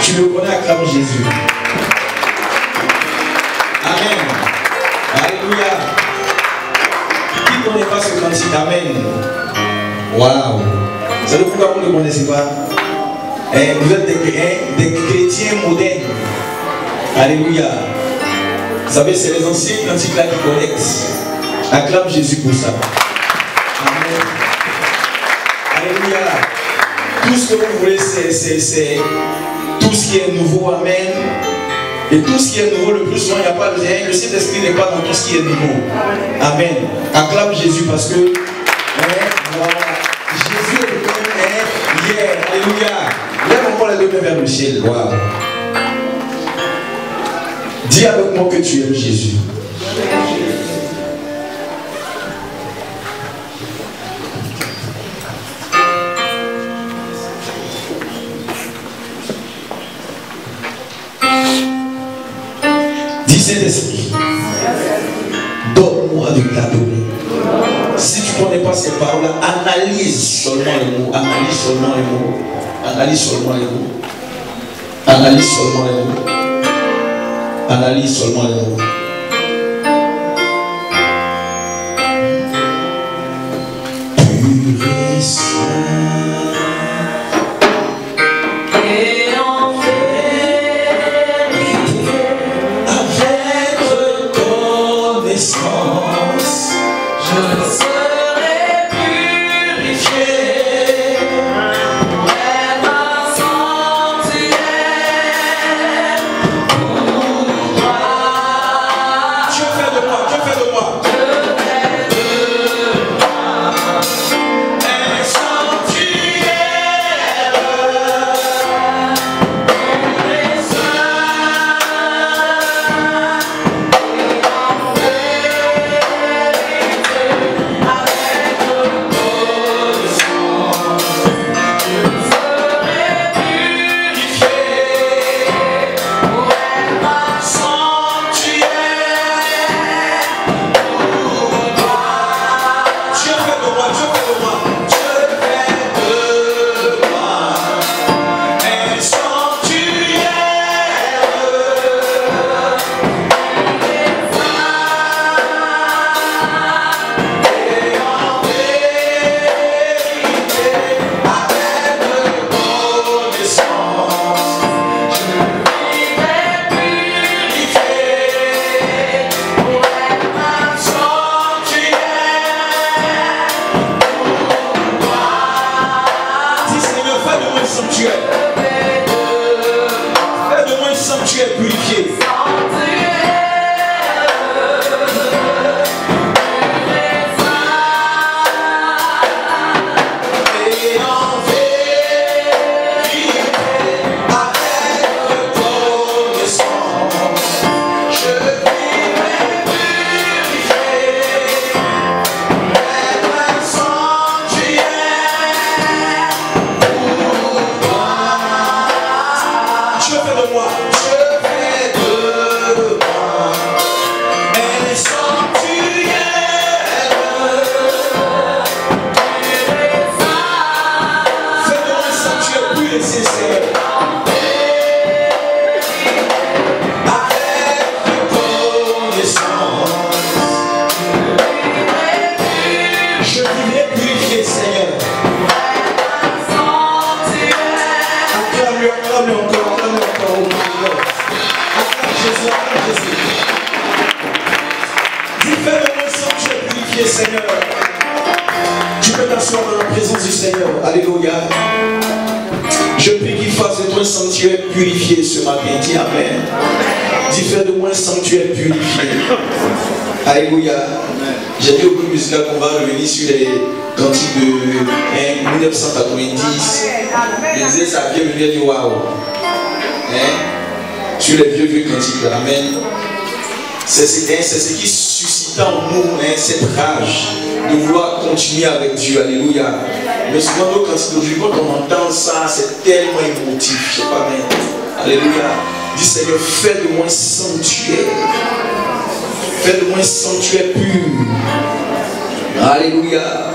Tu le connais, acclame Jésus. Amen. Alléluia. Qui ne connaît pas ce cantique? Amen. Waouh. C'est le pourquoi vous ne connaissez pas. Vous êtes des chrétiens modernes. Alléluia. Vous savez, c'est les anciens cantiques là qui connectent. Acclame Jésus pour ça. Amen. Alléluia. Tout ce que vous voulez, c'est tout ce qui est nouveau. Amen. Et tout ce qui est nouveau, le plus souvent, il n'y a pas de rien. Le Saint-Esprit n'est pas dans tout ce qui est nouveau. Amen. Acclame Jésus parce que voilà, Jésus est le même hier. Alléluia. Lève encore les deux mains vers le ciel. Wow. Dis avec moi que tu aimes Jésus. Dis Saint-Esprit, donne-moi de t'adorer. Si tu ne connais pas ces paroles, analyse seulement les mots. Analyse seulement les mots. Analyse seulement les mots. Analyse seulement les mots. Analyse seulement les mots. Pur et saint. Et en vérité, avec reconnaissance, je serai purifié. Seigneur, tu peux t'asseoir dans la présence du Seigneur. Alléluia. Je prie qu'il fasse de toi un sanctuaire purifié ce matin. Dis Amen. Dis fais de moi un sanctuaire purifié. Alléluia. J'ai dit au groupe musical qu'on va revenir sur les cantiques de 1990. Je disais ça vient me dire waouh. Sur les vieux cantiques. Amen. C'est ce qui suscite en nous cette rage de vouloir continuer avec Dieu. Alléluia. Mais souvent, quand on entend ça, c'est tellement émotif. Je sais pas bien. Alléluia. Dis Seigneur, fais de moi un sanctuaire. Fais de moi un sanctuaire pur. Alléluia.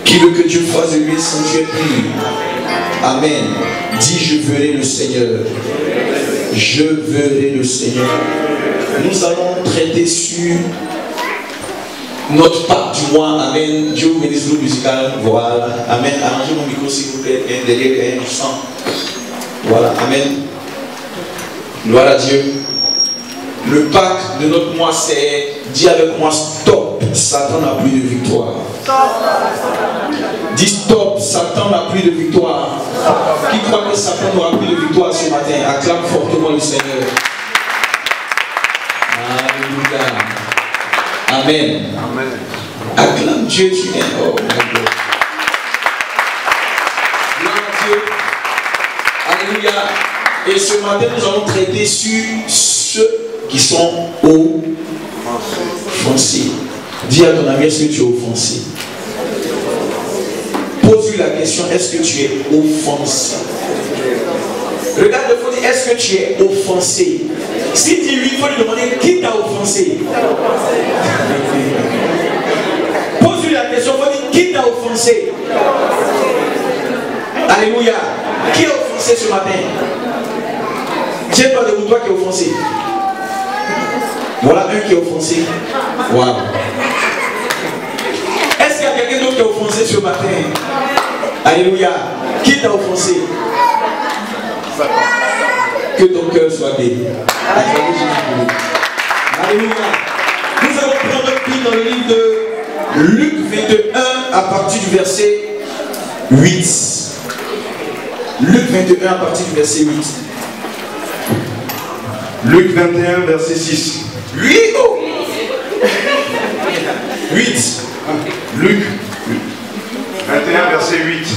Qui veut que Dieu fasse de lui un sanctuaire pur? Amen. Dis, je verrai le Seigneur. Je verrai le Seigneur. Nous allons traiter sur notre part du mois. Amen. Dieu vous bénisse, le musical. Voilà. Amen. Arrangez mon micro s'il vous plaît. Derrière un sang. Voilà. Amen. Gloire à Dieu. Le Pâques de notre mois, c'est, dis avec moi, stop, Satan n'a plus de victoire. Dis stop, Satan n'a plus de victoire. Qui croit que Satan n'aura plus de victoire ce matin? Acclame fortement le Seigneur. Alléluia. Amen. Amen. Acclame Dieu, tu es. Oh mon Dieu. Gloire à Dieu. Alléluia. Et ce matin, nous allons traiter sur ceux qui sont offensés. Dis à ton ami, est-ce que tu es offensé? Pose-lui la question, est-ce que tu es offensé? Regarde le fond, est-ce que tu es offensé? Si dit oui, il faut lui demander qui t'a offensé. Pose-lui la question, il faut dire qui t'a offensé. Alléluia. Qui est offensé ce matin? Tiens-toi debout, toi qui es offensé. Voilà un qui est offensé. Wow. Est-ce qu'il y a quelqu'un d'autre qui est offensé ce matin? Alléluia. Qui t'a offensé? Que ton cœur soit béni. Alléluia. Nous allons prendre notre Bible dans le livre de Luc 21 à partir du verset 8. Luc 21 à partir du verset 8. Luc 21, verset 6. 8. Oh. 8. Luc 21, verset 8.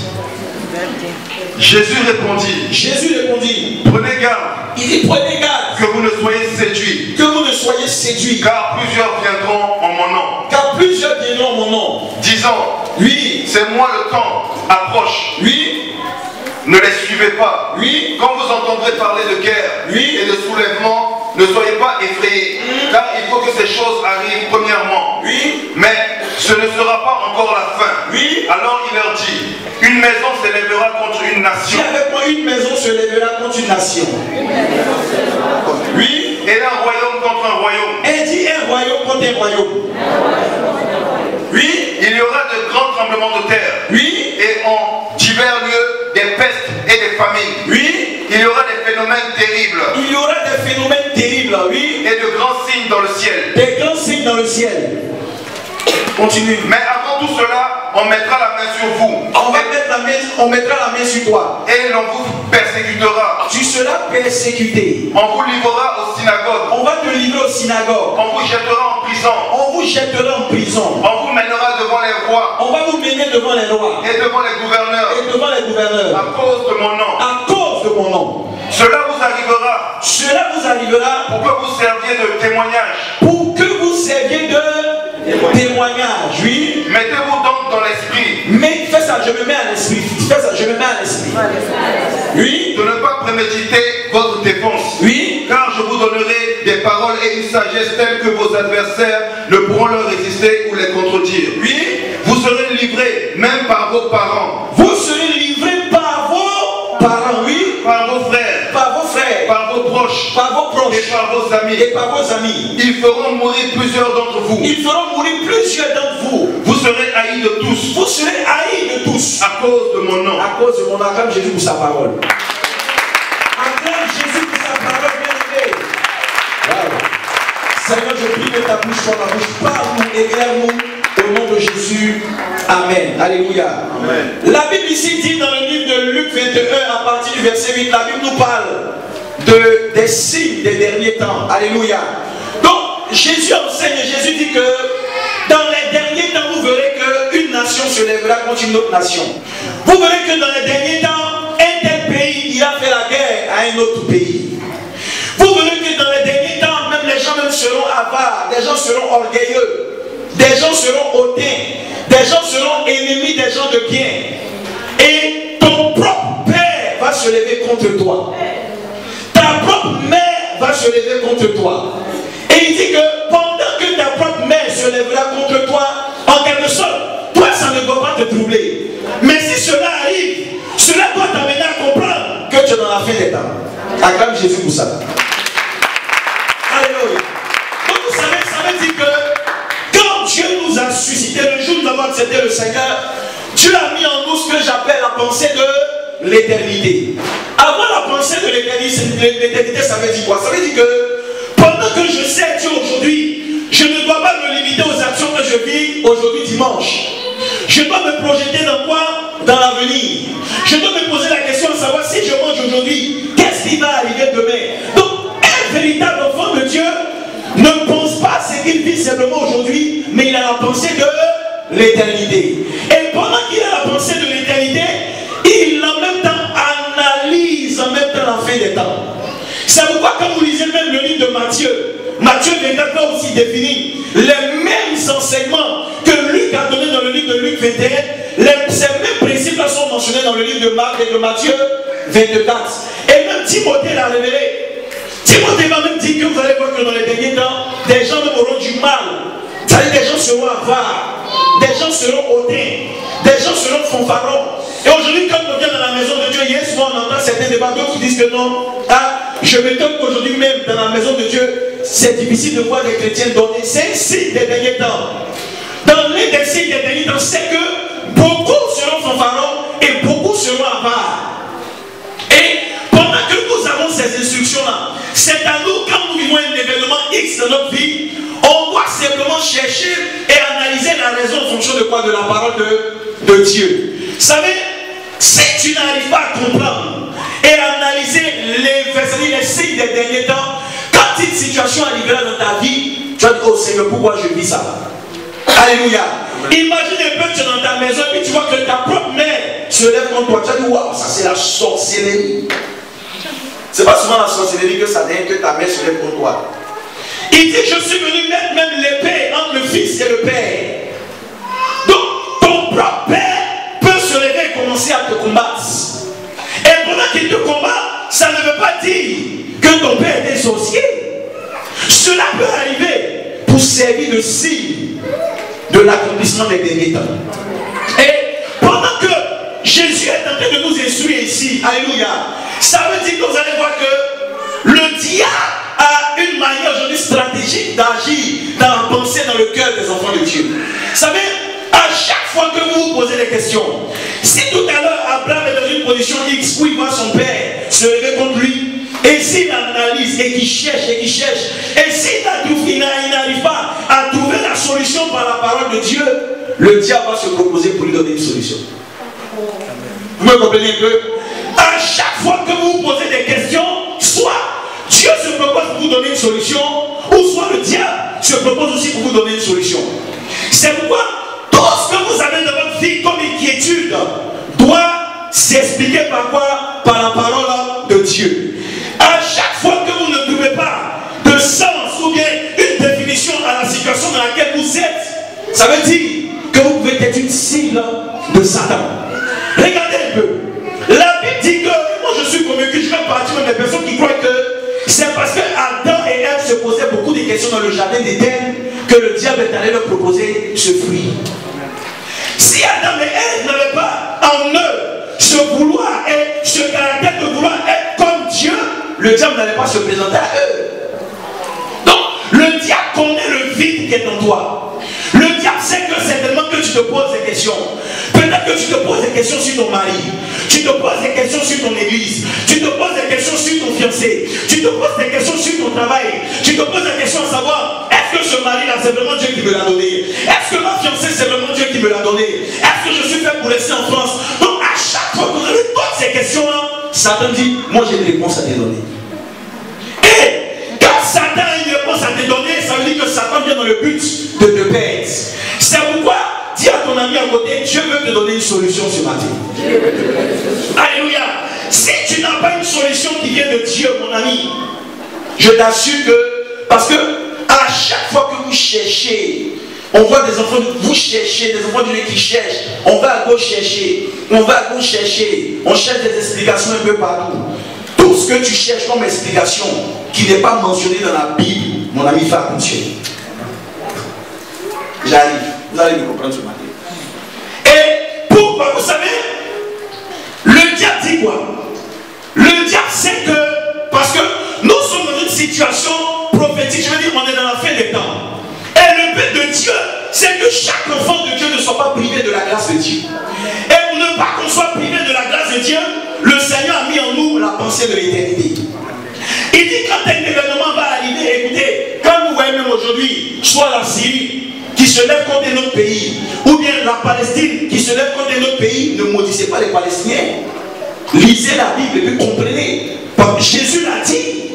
Jésus répondit, prenez garde. Il dit, prenez garde. Que vous ne soyez séduits. Que vous ne soyez séduits. Car plusieurs viendront en mon nom. Car plusieurs viendront en mon nom. Disant, oui, c'est moi le temps, approche. Oui. Ne les suivez pas. Oui. Quand vous entendrez parler de guerre et de soulèvement, ne soyez pas effrayés. Car il faut que ces choses arrivent premièrement. Oui. Mais ce ne sera pas encore la fin. Oui. Alors il leur dit, une maison s'élèvera contre une nation. Dis avec moi, une maison se lèvera contre une nation. Oui. Et un royaume contre un royaume. Et dit un royaume contre un royaume. Oui. Il y aura de grands tremblements de terre. Oui. Et en divers lieux, des pestes et des famines. Oui. Il y aura des phénomènes terribles. Il y aura des phénomènes terribles, oui. Et de grands signes dans le ciel. Des grands signes dans le ciel. Continue. Mais avant tout cela, on mettra la main sur vous. On mettra la main sur toi. Et l'on vous persécutera. Tu seras persécuté. On vous livrera aux synagogues. On va te livrer aux synagogues. On vous jettera en prison. On vous jettera en prison. On vous mènera devant les rois. On va vous mener devant les rois. Et devant les gouverneurs. Et devant les gouverneurs. À cause de mon nom. À cause de mon nom. Cela vous arrivera. Cela vous arrivera. Pour que vous serviez de témoignage. Pour que vous serviez de témoignage, oui. Mettez-vous donc dans l'esprit. Mais fais ça, je me mets à l'esprit. Fais ça, je me mets à l'esprit. Oui. De ne pas préméditer votre défense. Oui. Car je vous donnerai des paroles et une sagesse telles que vos adversaires ne pourront leur résister ou les contredire. Oui. Vous serez livrés même par vos parents. Vous serez livrés par vos parents, oui. Par vos frères. Par vos frères. Par vos proches. Par vos proches. Et par vos amis. Et par vos amis. Ils feront mourir plusieurs d'entre vous. Ils feront mourir plusieurs d'entre vous. Vous serez haïs de tous. Vous serez haïs de tous. À cause de mon nom. À cause de mon nom. Acclame Jésus pour sa parole. Acclame Jésus pour sa parole, bien-aimé. Wow. Seigneur, je prie de ta bouche sur ma bouche. Parle-nous, éclaire-nous. Au nom de Jésus. Amen. Alléluia. Amen. La Bible ici dit dans le livre de Luc 21 à partir du verset 8, la Bible nous parle des signes des derniers temps. Alléluia. Donc Jésus enseigne, Jésus dit que dans les derniers temps vous verrez qu'une nation se lèvera contre une autre nation. Vous verrez que dans les derniers temps un tel pays ira faire la guerre à un autre pays. Vous verrez que dans les derniers temps même les gens même seront avares, des gens seront orgueilleux. Des gens seront hautains, des gens seront ennemis des gens de bien. Et ton propre père va se lever contre toi. Ta propre mère va se lever contre toi. Et il dit que pendant que ta propre mère se lèvera contre toi, en quelque sorte, toi ça ne doit pas te troubler. Mais si cela arrive, cela doit tu es dans la fin des temps. Acclame Jésus pour ça. Alléluia. Donc vous savez, ça veut dire que quand Dieu nous a suscité, le jour où nous avons accepté le Seigneur, Dieu a mis en nous ce que j'appelle la pensée de l'éternité. Avoir la pensée de l'éternité, ça veut dire quoi? Ça veut dire que pendant que je sers Dieu aujourd'hui, je ne dois pas me limiter aux actions que je vis aujourd'hui dimanche. Je dois me projeter dans quoi? Dans l'avenir. Je dois me poser la question de savoir si je mange aujourd'hui, qu'est-ce qui va arriver demain? Donc, un véritable enfant de Dieu ne pense pas ce qu'il vit simplement aujourd'hui, mais il a la pensée de l'éternité. Et pendant qu'il a la pensée de l'éternité, il en même temps analyse en même temps la fin des temps. C'est pourquoi quand vous lisez même le livre de Matthieu, Matthieu 24 va aussi définir les mêmes enseignements que Luc a donné dans le livre de Luc 21. Ces mêmes principes sont mentionnés dans le livre de Marc et de Matthieu 24. Et même Timothée l'a révélé. Timothée va même dire que vous allez voir que dans les derniers temps, des gens même auront du mal. C'est-à-dire des gens seront avares, des gens seront hautains, des gens seront fanfarons. Et aujourd'hui, quand on vient dans la maison de Dieu, hier souvent on entend certains débats, d'autres qui disent que non. Je m'étonne qu'aujourd'hui même dans la maison de Dieu, c'est difficile de voir des chrétiens donner. C'est un signe des derniers temps. Dans l'un des signes des derniers temps, c'est que beaucoup seront fanfarons et beaucoup seront avares. Et pendant que nous avons ces instructions-là, c'est à nous, quand nous vivons un événement X dans notre vie, on doit simplement chercher et analyser la raison en fonction de quoi? De la parole de Dieu. Vous savez, si tu n'arrives pas à comprendre et analyser les signes des derniers temps, quand une situation arrivera dans ta vie, tu vas dire, oh Seigneur, pourquoi je vis ça? Alléluia. Imagine un peu, tu es dans ta maison et tu vois que ta propre mère se lève contre toi. Tu vas dire, waouh, ça c'est la sorcellerie. C'est pas souvent la sorcellerie que ça devient que ta mère se lève contre toi. Il dit, je suis venu mettre même l'épée entre le fils et le père. Donc, ton propre père peut se lever et commencer à te combattre. Et pendant qu'il te combat, ça ne veut pas dire que ton père était sorcier. Cela peut arriver pour servir de signe de l'accomplissement des derniers temps. Et pendant que Jésus est en train de nous instruire ici, alléluia, ça veut dire que vous allez voir que le diable a une manière aujourd'hui stratégique d'agir dans la pensée, dans le cœur des enfants de Dieu. Vous savez, à chaque fois que vous vous posez des questions, si tout à l'heure Abraham est dans une position X où il voit son père se lever contre lui, et s'il analyse et qu'il cherche, et s'il n'arrive pas à trouver la solution par la parole de Dieu, le diable va se proposer pour lui donner une solution. Vous me comprenez un peu? À chaque fois que vous vous posez des questions, soit Dieu se propose pour vous donner une solution, ou soit le diable se propose aussi pour vous donner une solution. C'est pourquoi tout ce que vous avez dans votre vie comme inquiétude doit s'expliquer par quoi? Par la parole de Dieu. À chaque fois que vous ne trouvez pas de sens ou bien une définition à la situation dans laquelle vous êtes, ça veut dire que vous pouvez être une cible de Satan. Regardez un peu. La Bible dit que, moi je suis convaincu, je fais partie des personnes qui croient que c'est parce que Adam et Ève se posaient beaucoup de questions dans le jardin d'Éden que le diable est allé leur proposer ce fruit. Si Adam et Ève n'avaient pas en eux ce vouloir et ce caractère de vouloir être comme Dieu, le diable n'allait pas se présenter à eux. Donc, le diable connaît le vide qui est en toi. Le diable sait que certainement que tu te poses des questions. Peut-être que tu te poses des questions sur ton mari. Tu te poses des questions sur ton église. Tu te poses des questions sur ton fiancé. Tu te poses des questions sur ton travail. Tu te poses des questions à savoir, est-ce que ce mari-là, c'est vraiment Dieu qui me l'a donné? Est-ce que ma fiancée, c'est vraiment Dieu qui me l'a donné? Est-ce que je suis fait pour rester en France? Donc, à chaque fois que vous avez toutes ces questions-là, Satan dit, moi j'ai une réponse à te donner. Et quand Satan a une réponse à te donner, ça veut dire que Satan vient dans le but de te perdre. C'est pourquoi, dis à ton ami à côté, Dieu veut te donner une solution ce matin. Alléluia. Si tu n'as pas une solution qui vient de Dieu, mon ami, je t'assure que, parce que à chaque fois que vous cherchez, on voit des enfants, vous cherchez, des enfants de Dieu qui cherchent, on va à gauche chercher, on va à gauche chercher, on cherche des explications un peu partout. Tout ce que tu cherches comme explication qui n'est pas mentionné dans la Bible, mon ami, fais attention. J'arrive, vous allez me comprendre ce matin. Et pourquoi, vous savez, le diable dit quoi? Le diable sait que, parce que nous sommes dans une situation prophétique, je veux dire, on est dans la fin des temps. Et le but de Dieu, c'est que chaque enfant de Dieu ne soit pas privé de la grâce de Dieu. Et pour ne pas qu'on soit privé de la grâce de Dieu, le Seigneur a mis en nous la pensée de l'éternité. Il dit quand un événement va arriver, écoutez, quand vous voyez même aujourd'hui, soit la Syrie qui se lève contre un autre pays, ou bien la Palestine qui se lève contre un autre pays, ne maudissez pas les Palestiniens. Lisez la Bible et puis comprenez. Jésus l'a dit.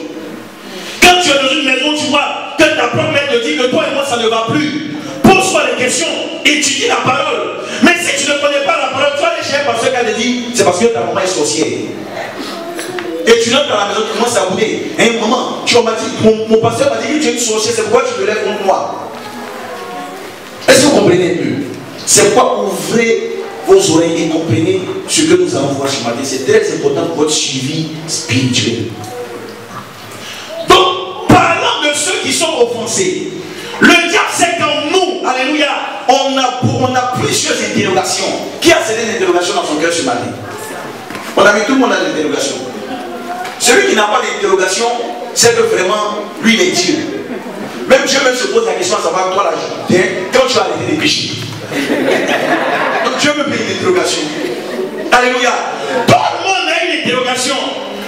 Quand tu es dans une maison, tu vois que ta propre mère te dit que toi et moi ça ne va plus. Pose-toi les questions, étudie la parole. Mais si tu ne connais pas la parole, tu vas aller chez un pasteur qui te dit c'est parce que ta maman est sorcière. Et tu rentres dans la maison, tu commences à bouder. Et un moment, mon pasteur m'a dit que tu es une sorcière, c'est pourquoi tu te lèves contre moi. Est-ce que vous comprenez mieux? C'est pourquoi ouvrez vos oreilles et comprenez ce que nous allons voir ce matin. C'est très important pour votre suivi spirituel. Donc, parlant de ceux qui sont offensés, le diable sait qu'en nous, alléluia, on a plusieurs interrogations. Qui a certaines interrogations dans son cœur ce matin? On a vu, tout le monde a des interrogations. Celui qui n'a pas d'interrogation, c'est que vraiment, lui, il est Dieu. Même Dieu même se pose la question à savoir, toi là, quand tu as arrêté de pécher. Donc Dieu me paye une interrogation. Alléluia. Tout le monde a une interrogation.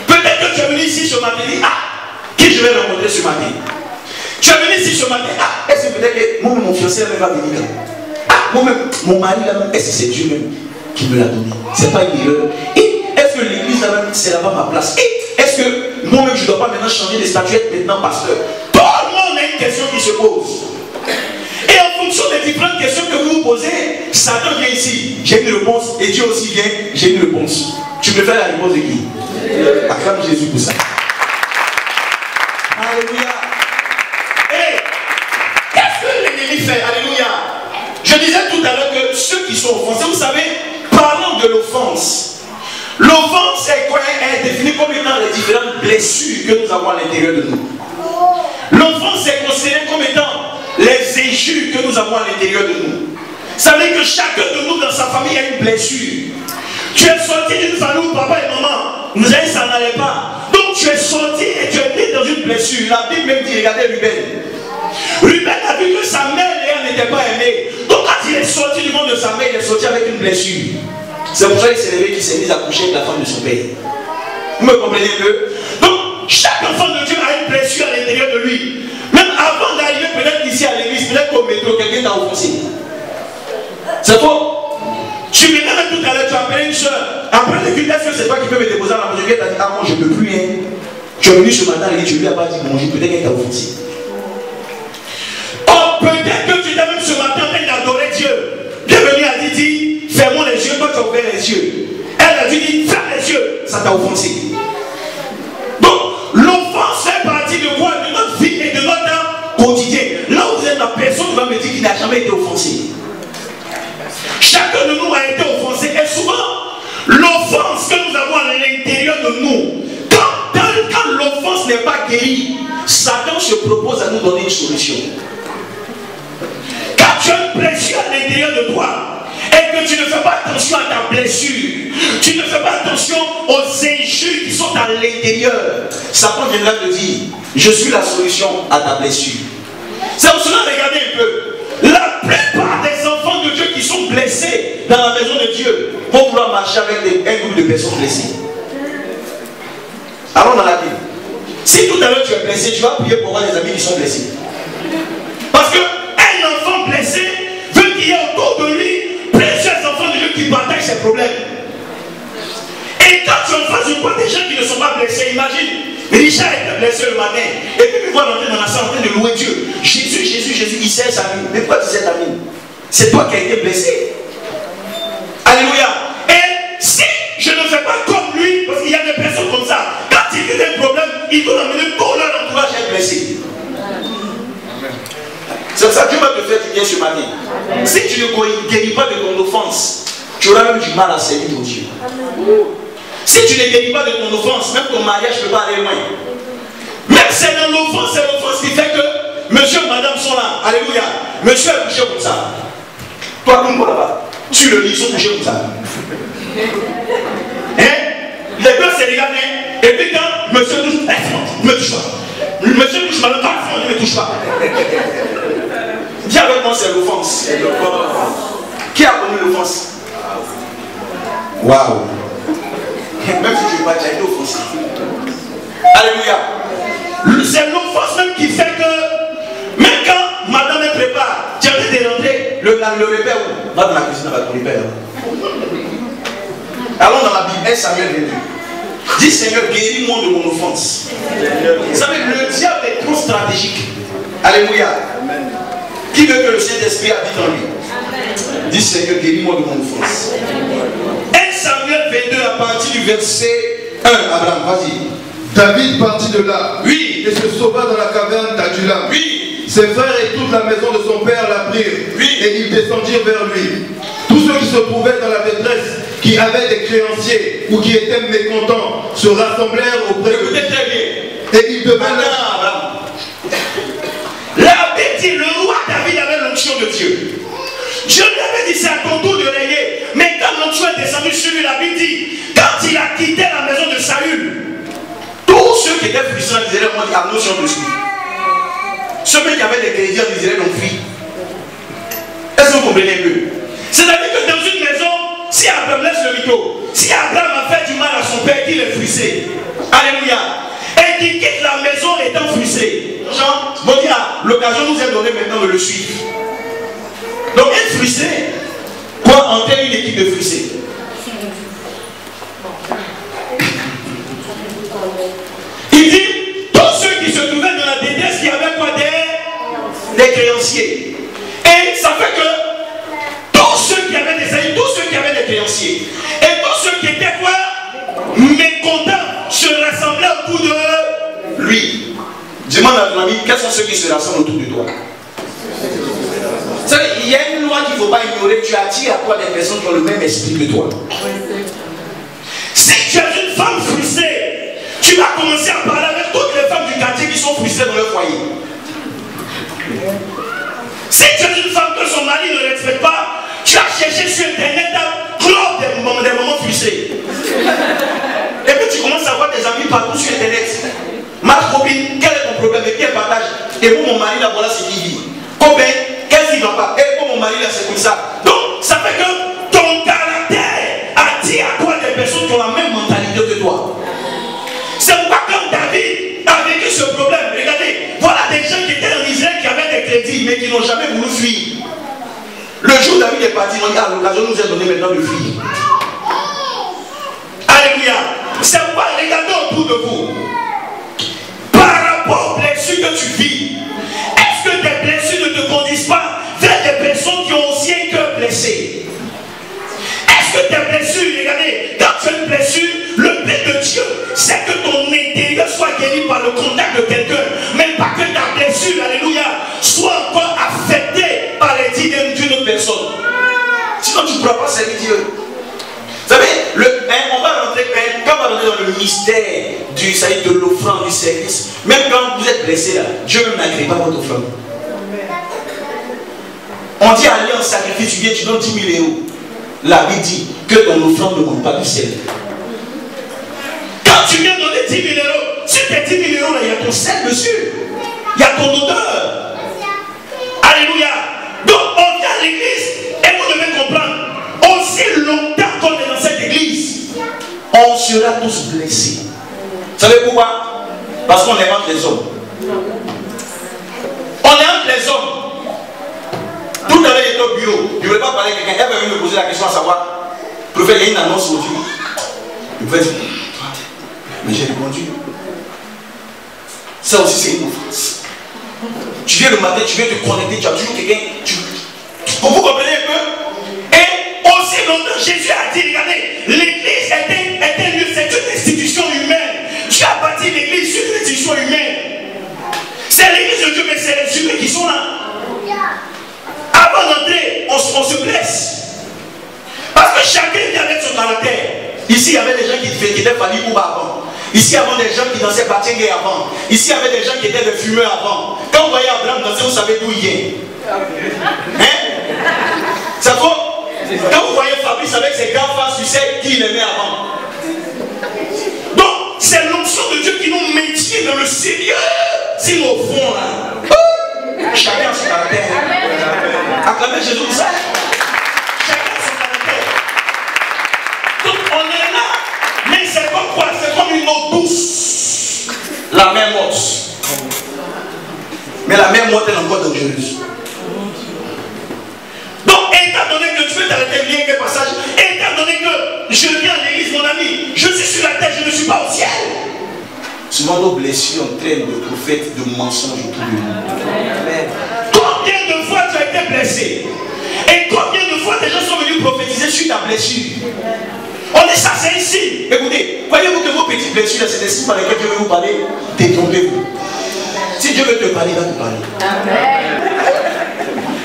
Peut-être que tu es venu ici ce matin et dit, ah, qui je vais rencontrer ce matin? Tu es venu ici ce matin, ah, est-ce que peut-être que moi-même mon fiancé va venir là? Ah, moi-même, mon mari là, est-ce que c'est Dieu même qui me l'a donné? C'est pas une erreur. Et est-ce que l'église là-bas, c'est là-bas ma place? Et est-ce que moi-même je ne dois pas maintenant changer les statuettes maintenant pasteur? Tout le monde a une question qui se pose. Et en fonction des différentes questions que vous vous posez, Satan vient ici, j'ai une réponse, et Dieu aussi vient, j'ai une réponse. Tu préfères la réponse de qui? Acclame Jésus pour ça. Alléluia. Et qu'est-ce que l'ennemi fait? Alléluia. Je disais tout à l'heure que ceux qui sont offensés, vous savez, parlons de l'offense. L'offense est quoi? Elle est définie comme étant les différentes blessures que nous avons à l'intérieur de nous. L'offense est considérée comme étant les injures que nous avons à l'intérieur de nous. Ça veut dire que chacun de nous dans sa famille a une blessure. Tu es sorti d'une famille où papa et maman nous avaient dit ça n'allait pas. Donc tu es sorti et tu es né dans une blessure. La Bible même dit, regardez Ruben. Ruben a vu que sa mère n'était pas aimée. Donc quand il est sorti du monde de sa mère, il est sorti avec une blessure. C'est pour ça qu'il s'est levé, qu'il s'est mis à coucher avec la femme de son père. Vous me comprenez un peu? Donc chaque enfant de Dieu a une blessure à l'intérieur de lui. Même avant d'arriver peut-être ici à l'église, peut-être qu'au métro, quelqu'un t'a offensé. C'est toi. Tu venais même tout à l'heure, tu as appelé une soeur. Après le culte, est-ce que c'est toi qui peux me déposer à la maison? Elle t'a dit, ah moi je ne peux plus. Hein. Tu es venu ce matin et tu lui as pas dit bonjour, peut-être qu'elle t'a offensé. Oh, peut-être que tu étais même ce matin en train d'adorer Dieu. Bienvenue à Didi, fermons les yeux, toi tu as ouvert les yeux. Elle a dit, ferme les yeux, ça t'a offensé. Donc, l'offense fait partie de quoi? De notre vie et de notre quotidien. Là où vous êtes, la personne va me dire qu'il n'a jamais été offensé. Chacun de nous a été offensé. Et souvent, l'offense que nous avons à l'intérieur de nous, quand l'offense n'est pas guérie, Satan se propose à nous donner une solution. Quand tu as une blessure à l'intérieur de toi, et que tu ne fais pas attention à ta blessure, tu ne fais pas attention aux injures qui sont à l'intérieur, Satan viendra te dire, je suis la solution à ta blessure. C'est pour cela, regardez un peu, la plupart des enfants de Dieu qui sont blessés dans la maison de Dieu vont vouloir marcher avec un groupe de personnes blessées. Allons dans la Bible. Si tout à l'heure tu es blessé, tu vas prier pour avoir des amis qui sont blessés. Parce qu'un enfant blessé veut qu'il y ait autour de lui plusieurs enfants de Dieu qui partagent ses problèmes. Et quand tu en face de toi des gens qui ne sont pas blessés, imagine, Richard était blessé le matin, et puis il voit rentrer dans la salle en train de louer Dieu. Jésus, Jésus, Jésus, il sert sa mine. Mais pourquoi tu sers ta mine? C'est toi qui as été blessé. Alléluia. Et si je ne fais pas comme lui, parce qu'il y a des personnes comme ça, quand il y a des problèmes, ils vont emmener tout leur entourage à être blessé. C'est pour ça que Dieu va te faire du bien ce matin. Si tu ne guéris pas de ton offense, tu auras même du mal à servir ton Dieu. Si tu ne guéris pas de ton offense, même ton mariage ne peut pas aller loin. Même c'est dans l'offense, c'est l'offense qui fait que monsieur et madame sont là. Alléluia. Monsieur est couché comme ça. Toi, comme moi là-bas, sur le lit, ils sont couchés comme ça. Hein? Les deux se regardent. Et puis quand monsieur touche, ne me touche pas. Monsieur touche ma main, ne me touche pas. Dis avec moi, c'est l'offense. Qui a connu l'offense? Waouh. Même si tu n'es pas déjà été offensé. Alléluia. C'est l'offense même qui fait que, même quand madame me prépare, tu as envie de rentrer, le repère où? Va dans la cuisine avec ton repère. Allons dans la Bible, 1 Samuel 22. Dis Seigneur, guéris-moi de mon offense. Vous savez, le diable est trop stratégique. Alléluia. Qui veut que le Saint-Esprit habite en lui? Dis Seigneur, guéris-moi de mon offense. 1 Samuel 22 à partir du verset 1. Abraham, vas-y. David partit de là. Oui. Et se sauva dans la caverne d'Adullam. Oui. Ses frères et toute la maison de son père l'apprirent. Oui. Et ils descendirent vers lui. Tous ceux qui se trouvaient dans la détresse, qui avaient des créanciers ou qui étaient mécontents, se rassemblèrent auprès de lui. Écoutez très bien. Et ils devinrent la Bible dit, le roi David avait l'onction de Dieu. Dieu lui avait dit, c'est à ton tour de régner. Mais quand l'onction est descendue sur lui, la Bible dit, quand il a quitté la maison de Saül, tous ceux qui étaient puissants disaient, moi, il y a l'onction dessus. Ceux qui avaient des crédits disaient, non, fui. Est-ce que vous comprenez un peu? C'est-à-dire que dans une maison, si Abraham laisse le mytho, si Abraham a fait du mal à son père, qu'il est frustré, alléluia, et qu'il quitte la maison étant frustré, Jean, bon dire, l'occasion nous est donnée maintenant de le suivre. Donc être frustré, quoi entraîne une équipe de frustrés? Il dit, tous ceux qui se trouvaient dans la détresse, qui avaient quoi? Des créanciers. Et ça fait que tous ceux qui avaient des amis, tous ceux qui avaient des créanciers, et tous ceux qui étaient quoi? Mécontents, se rassemblaient autour de lui. Demande à ton ami, quels sont ceux qui se rassemblent autour de toi? Vous savez, il y a une loi qu'il ne faut pas ignorer. Tu attires à toi des personnes qui ont le même esprit que toi. Si tu es une femme frustrée, tu vas commencer à parler avec toutes les femmes du quartier qui sont frustrées dans leur foyer. Si tu es une femme que son mari ne respecte pas, tu vas chercher sur internet à clore des moments frustrés. Et puis tu commences à voir des amis partout sur internet. Ma copine, quel est ton problème? Et puis elle partage. Et pour mon mari, là, voilà ce qu'il vit. Copain, qu'est-ce qu'il ne va pas? Et pour mon mari, là, c'est comme ça. Donc, ça fait que ton caractère attire à toi des personnes qui ont la même mentalité que toi. C'est pourquoi comme David a vécu ce problème. Regardez, voilà des gens qui étaient en Israël, qui avaient des crédits, mais qui n'ont jamais voulu fuir. Le jour où David est parti, on dit, ah, l'occasion nous est donnée maintenant de fuir. Alléluia. C'est pourquoi regardez autour de vous. Par rapport aux blessures que tu vis, est-ce que tes blessures ne te conduisent pas vers des personnes qui ont aussi un cœur blessé? Est-ce que tes blessures, regardez, quand tu as une blessure, le but de Dieu, c'est que ton intérieur soit guéri par le contact de quelqu'un, mais pas que ta blessure, alléluia, soit encore affectée par les idées d'une autre personne. Sinon, tu ne pourras pas servir Dieu. Vous savez, on va rentrer, quand on va rentrer dans le mystère de l'offrande, du service, même quand vous êtes blessé là, Dieu ne n'agrée pas votre offrande. On dit aller en sacrifice, tu viens, tu donnes 10 000 €. La Bible dit que ton offrande ne monte pas du ciel. Quand tu viens donner 10 000 €, sur tes 10 000 € là, il y a ton sel dessus. Il y a ton odeur. Alléluia. Donc on vient à l'église et vous devez comprendre, aussi longtemps qu'on est dans cette église, on sera tous blessés. Vous savez pourquoi? Parce qu'on est entre les hommes. On est entre les hommes. Tout à l'heure, il était au bureau. Je ne voulais pas parler avec quelqu'un. Elle va venir me poser la question à savoir, prophète, il y a une annonce aujourd'hui. Il pouvait dire, mais j'ai répondu. Ça aussi, c'est une offense. Tu viens le matin, tu viens te connecter, tu as toujours quelqu'un. Vous comprenez un peu? Et aussi longtemps, Jésus a dit, regardez, l'église est un lieu, c'est une institution humaine. Dieu a bâti l'église sur une institution humaine. C'est l'église de Dieu, mais c'est les humains qui sont là. Avant d'entrer, on se blesse. Parce que chacun vient avec son caractère. Ici, il y avait des gens qui étaient faillis ou avant. Ici, il y avait des gens qui dansaient Batingue avant. Ici, il y avait des gens qui étaient des fumeurs avant. Quand vous voyez Abraham danser, vous savez d'où il est. Hein? C'est faux? Quand vous voyez Fabrice avec ses gars face, tu sais qui il aimait avant. Donc, c'est l'onction de Dieu qui nous maintient dans le Seigneur. Si au fond, là, chacun son caractère. Acclamez Jésus pour ça. Chacun son caractère. Donc on est là, mais c'est comme quoi? C'est comme une eau douce. La mer morte. Mais la mer morte est encore dangereuse. Donc, étant donné que tu veux t'arrêter bien quel passage, étant donné que je viens à l'église, mon ami, je suis sur la terre, je ne suis pas au ciel. Souvent, nos blessures entraînent de prophètes, de mensonges autour de nous. Combien de fois tu as été blessé? Et combien de fois des gens sont venus prophétiser sur ta blessure? On dit ça, c'est ici. Écoutez, croyez-vous que vos petites blessures, c'est des signes par lesquels Dieu veut vous parler? Détrompez-vous. Si Dieu veut te parler, il va te parler. Amen.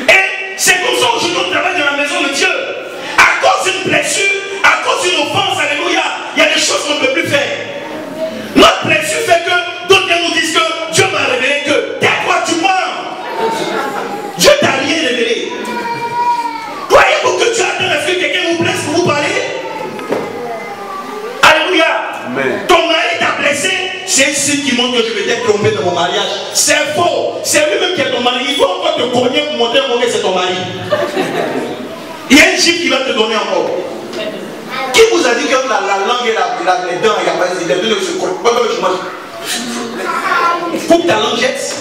Et c'est comme ça aujourd'hui on travaille dans la maison de Dieu. À cause d'une blessure, à cause d'une offense, alléluia, il y a des choses qu'on ne peut plus faire. Notre blessure fait que d'autres nous disent que Dieu m'a révélé que tais-toi, tu mens. Dieu t'a rien révélé. Croyez-vous que Dieu attend à ce que quelqu'un vous blesse pour vous parler? Alléluia. Amen. Ton mari t'a blessé, c'est un signe qui montre que je vais être trompé dans mon mariage. C'est faux. C'est lui-même qui est ton mari. Il faut encore te cogner pour montrer que c'est ton mari. Il y a une chiffre qui va te donner encore. Qui vous a dit que la langue et les dents, il n'y a pas les deux ne se coupent pas comme tu manges? Coupe ta languette.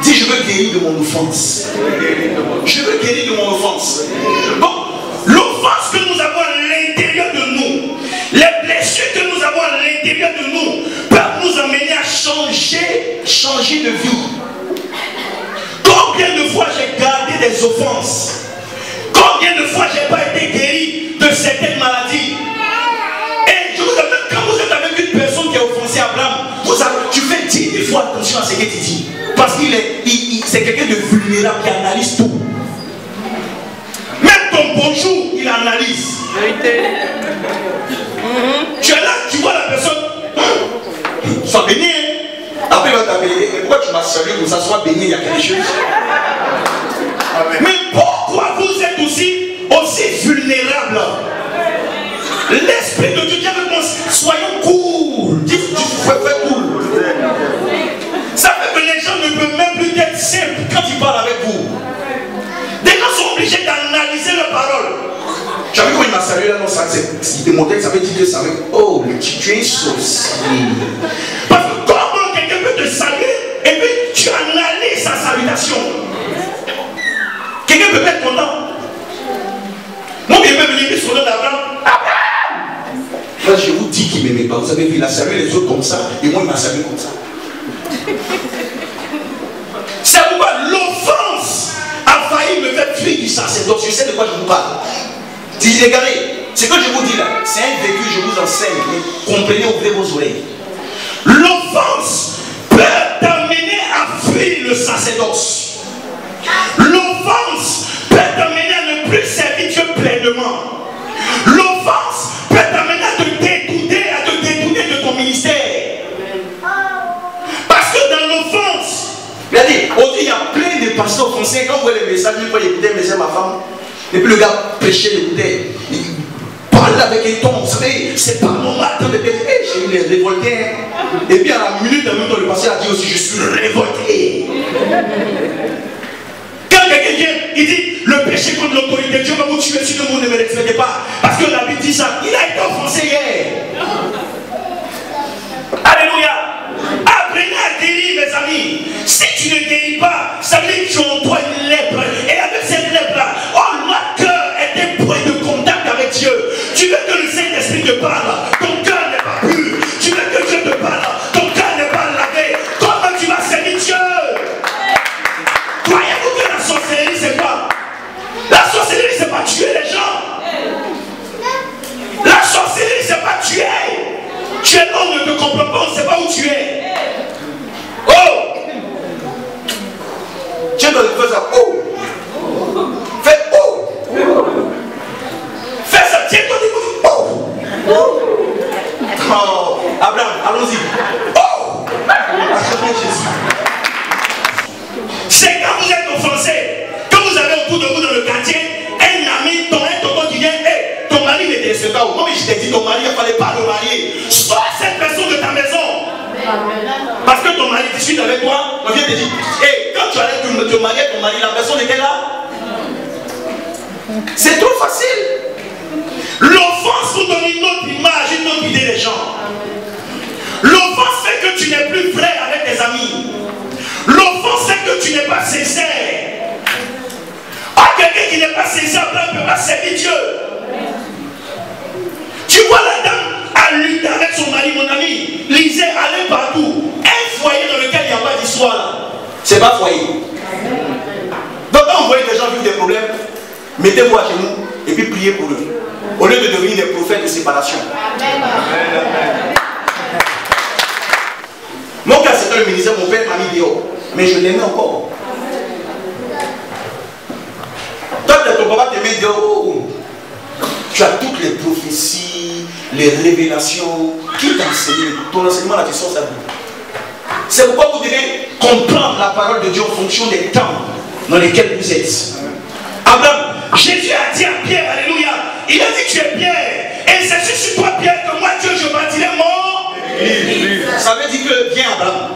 Dis, je veux guérir de mon offense. Je veux guérir de mon offense. Donc, l'offense que nous avons à l'intérieur de nous, les blessures que nous avons à l'intérieur de nous, peuvent nous amener à changer de vie. Combien de fois j'ai gardé des offenses? Combien de fois j'ai pas été guéri de certaines maladies? Et je vous appelle, quand vous êtes avec une personne qui a offensé Abraham, tu fais 10 000 fois attention à ce que tu dis. Parce qu'il c'est quelqu'un de vulnérable qui analyse tout. Même ton bonjour, il analyse. Tu es là, tu vois la personne, sois béni. Après il va t'appeler, pourquoi tu m'as salué pour ça, sois béni, il y a quelque chose. Mais pourquoi vous êtes aussi vulnérable? L'Esprit de Dieu veut qu'on soyons cool. Dis, fais cool. Ça fait que les gens ne peuvent même plus être simples quand ils parlent avec vous. Des gens sont obligés d'analyser leurs paroles. Tu as vu quand il m'a salué là, non, ça c'est démontré, ça veut dire que ça veut. Oh, tu es sorcier. Parce que comment quelqu'un peut te saluer et puis tu analyses sa salutation? Quelqu'un peut être content. Mon bien peut venir sur le d'Abraham. Moi je vous dis qu'il ne m'aimait pas. Vous avez vu, il a salué les autres comme ça et moi il m'a salué comme ça. C'est pourquoi l'offense a failli me faire fuir du sacerdoce. Je sais de quoi je vous parle. Si regardez, ce que je vous dis là, c'est un vécu, je vous enseigne. Comprenez, ouvrez vos oreilles. L'offense peut t'amener à fuir le sacerdoce. L'offense peut t'amener à ne plus servir Dieu pleinement. L'offense peut t'amener à te détourner de ton ministère. Parce que dans l'offense, regardez, on dit il y a plein de pasteurs offensés. Quand vous voyez les messages, il faut écouter un message, ma femme. Et puis le gars prêchait, il écoutait. Il parle avec un ton, vous savez, c'est pas normal. J'ai eu les révoltés. Et puis à la minute, en même temps, le pasteur a dit aussi, je suis révolté. Quand quelqu'un vient, il dit, le péché contre l'autorité, Dieu va vous tuer si le monde ne me respecte pas. Parce que la Bible dit ça, il a été offensé hier. Alléluia. Apprenez à guérir, mes amis. Si tu ne guéris pas, ça veut dire que tu as en toi une lèpre. Et avec cette lèpre-là, oh, notre cœur est un point de contact avec Dieu. Tu veux que le Saint-Esprit te parle, ton cœur n'est pas pur. Tu veux que Dieu te parle, ton cœur n'est pas lavé. Comment tu vas servir Dieu? Croyez-vous que la sorcellerie, c'est quoi? La sorcellerie, c'est pas tuer les gens. La sorcellerie, c'est pas tuer. Tu es là, on ne te comprend pas, on ne sait pas où tu es. Oh! Dieu doit faire ça. Oh! Fais oh! Fais ça, tiens-toi du oh! Oh! Abraham, allons-y. Oh! Acclamez Jésus. C'est quand vous êtes offensé, quand vous avez autour de vous dans le quartier, un ami, ton tonton qui vient, hey, ton mari n'était pas où? Moi, je t'ai dit, ton mari, il ne fallait pas le marier. les discute avec toi, on vient te dire, hey, quand tu allais te marier ton mari, la personne était là. C'est trop facile. L'offense vous donne une autre image, une autre idée des gens. L'offense fait que tu n'es plus vrai avec tes amis. L'offense fait que tu n'es pas sincère. Ah, quelqu'un qui n'est pas sincère ne peut pas servir Dieu. Tu vois la dame à lutter avec son mari, mon ami. Lisez, allez partout. Un foyer dans lequel il n'y a pas d'histoire là. C'est pas foyer. Donc quand vous voyez des gens vivre des problèmes, mettez-vous à genoux et puis priez pour eux. Au lieu de devenir des prophètes de séparation. Amen. Mon cas, c'était le ministère, mon père m'a mis dehors. Mais je l'aimais encore. Toi, ton papa te met dehors. Tu as toutes les prophéties, les révélations. Qui t'a enseigné? Ton enseignement là, tu sors ça. C'est pourquoi vous devez comprendre la parole de Dieu en fonction des temps dans lesquels vous êtes. Abraham, Jésus a dit à Pierre, alléluia, il a dit que tu es Pierre. Et c'est sur toi, Pierre, que moi, Dieu, je bâtirai mon église. Ça veut dire que, viens Abraham,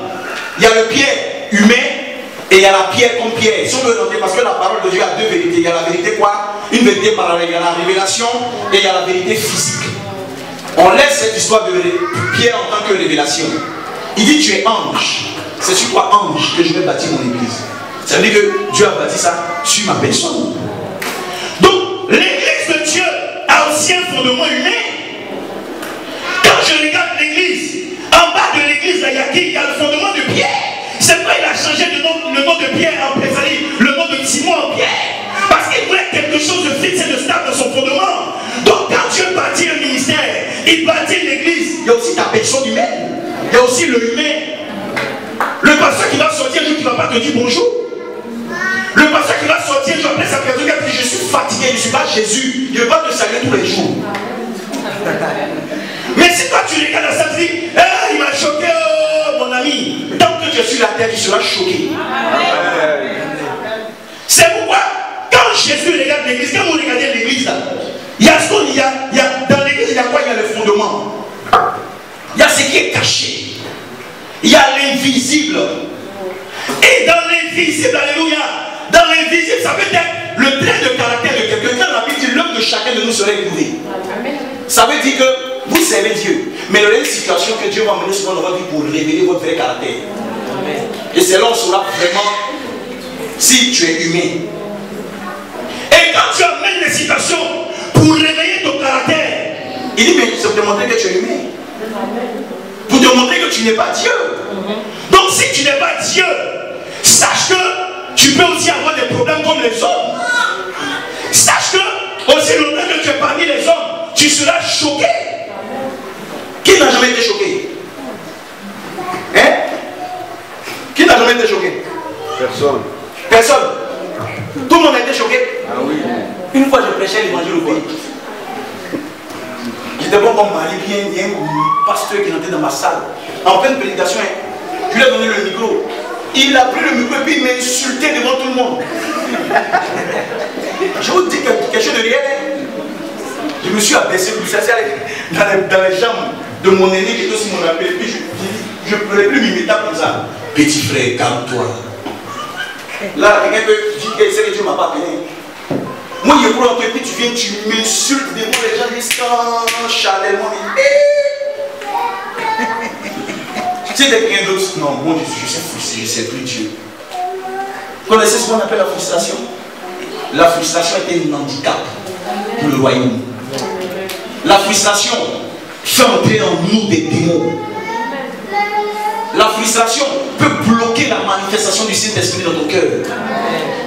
il y a le Pierre humain et il y a la pierre comme pierre. Si on veut noter, parce que la parole de Dieu a deux vérités. Il y a la vérité quoi? Une vérité parallèle, il y a la révélation et il y a la vérité physique. On laisse cette histoire de Pierre en tant que révélation. Il dit tu es ange. C'est sur toi ange que je vais bâtir mon église. Ça veut dire que Dieu a bâti ça sur ma personne. Donc l'église de Dieu a aussi un fondement humain. Quand je regarde l'église, en bas de l'église, il y a le fondement de Pierre. C'est pourquoi il a changé le nom de Pierre en Pésalie, le nom de Simon en Pierre. Parce qu'il voulait quelque chose de fixe et de stable dans son fondement. Donc quand Dieu bâtit un ministère, il bâtit l'église, il y a aussi ta personne humaine. Il y a aussi le humain. Le pasteur qui va sortir, lui qui ne va pas te dire bonjour. Le pasteur qui va sortir, je appelle sa personne qui a dit je suis fatigué, je ne suis pas Jésus. Il ne veut pas te saluer tous les jours. Mais si toi tu regardes ça, tu dis il m'a choqué, oh, mon ami. Tant que je suis la terre, tu seras choqué. C'est pourquoi, quand Jésus regarde l'église, quand vous regardez l'église, il y a ce qu'on y a, dans l'église, il y a quoi? Il y a le fondement. Il y a ce qui est caché. Il y a l'invisible. Et dans l'invisible, alléluia, dans l'invisible, ça peut être le trait de caractère de quelqu'un. Quand la Bible dit l'homme de chacun de nous serait éprouvé. Ça veut dire que vous servez Dieu. Mais il y a une situation que Dieu va mener souvent dans votre vie pour révéler votre vrai caractère. Et c'est là où on saura vraiment si tu es humain. Et quand tu amènes les situations pour réveiller ton caractère, il dit mais c'est pour te montrer que tu es humain. Pour te montrer que tu n'es pas Dieu. Donc si tu n'es pas Dieu, sache que tu peux aussi avoir des problèmes comme les hommes. Sache que aussi longtemps que tu es parmi les hommes, tu seras choqué. Qui n'a jamais été choqué? Hein? Qui n'a jamais été choqué? Personne. Personne. Tout le monde a été choqué. Ah oui. Une fois je prêchais l'évangile au pays. J'étais bon comme mari, il y a un pasteur qui était dans ma salle. En pleine prédication, je lui ai donné le micro. Il a pris le micro et puis il m'a insulté devant tout le monde. Je vous dis quelque chose de réel. Je me suis abaissé, dans les jambes de mon aîné qui était aussi mon appel. Et puis je ne pourrais plus m'imiter comme ça. Petit frère, calme-toi. Là, quelqu'un peut dire que Dieu ne m'a pas appelé. Moi, je prends et puis tu viens, tu m'insultes devant les gens sans chaleur. Tu sais, quelqu'un d'autre, non, moi je suis frustré, je ne sais plus Dieu. Vous connaissez ce qu'on appelle la frustration? La frustration était un handicap pour le royaume. La frustration fait entrer en nous des démons. La frustration peut bloquer la manifestation du Saint-Esprit dans ton cœur.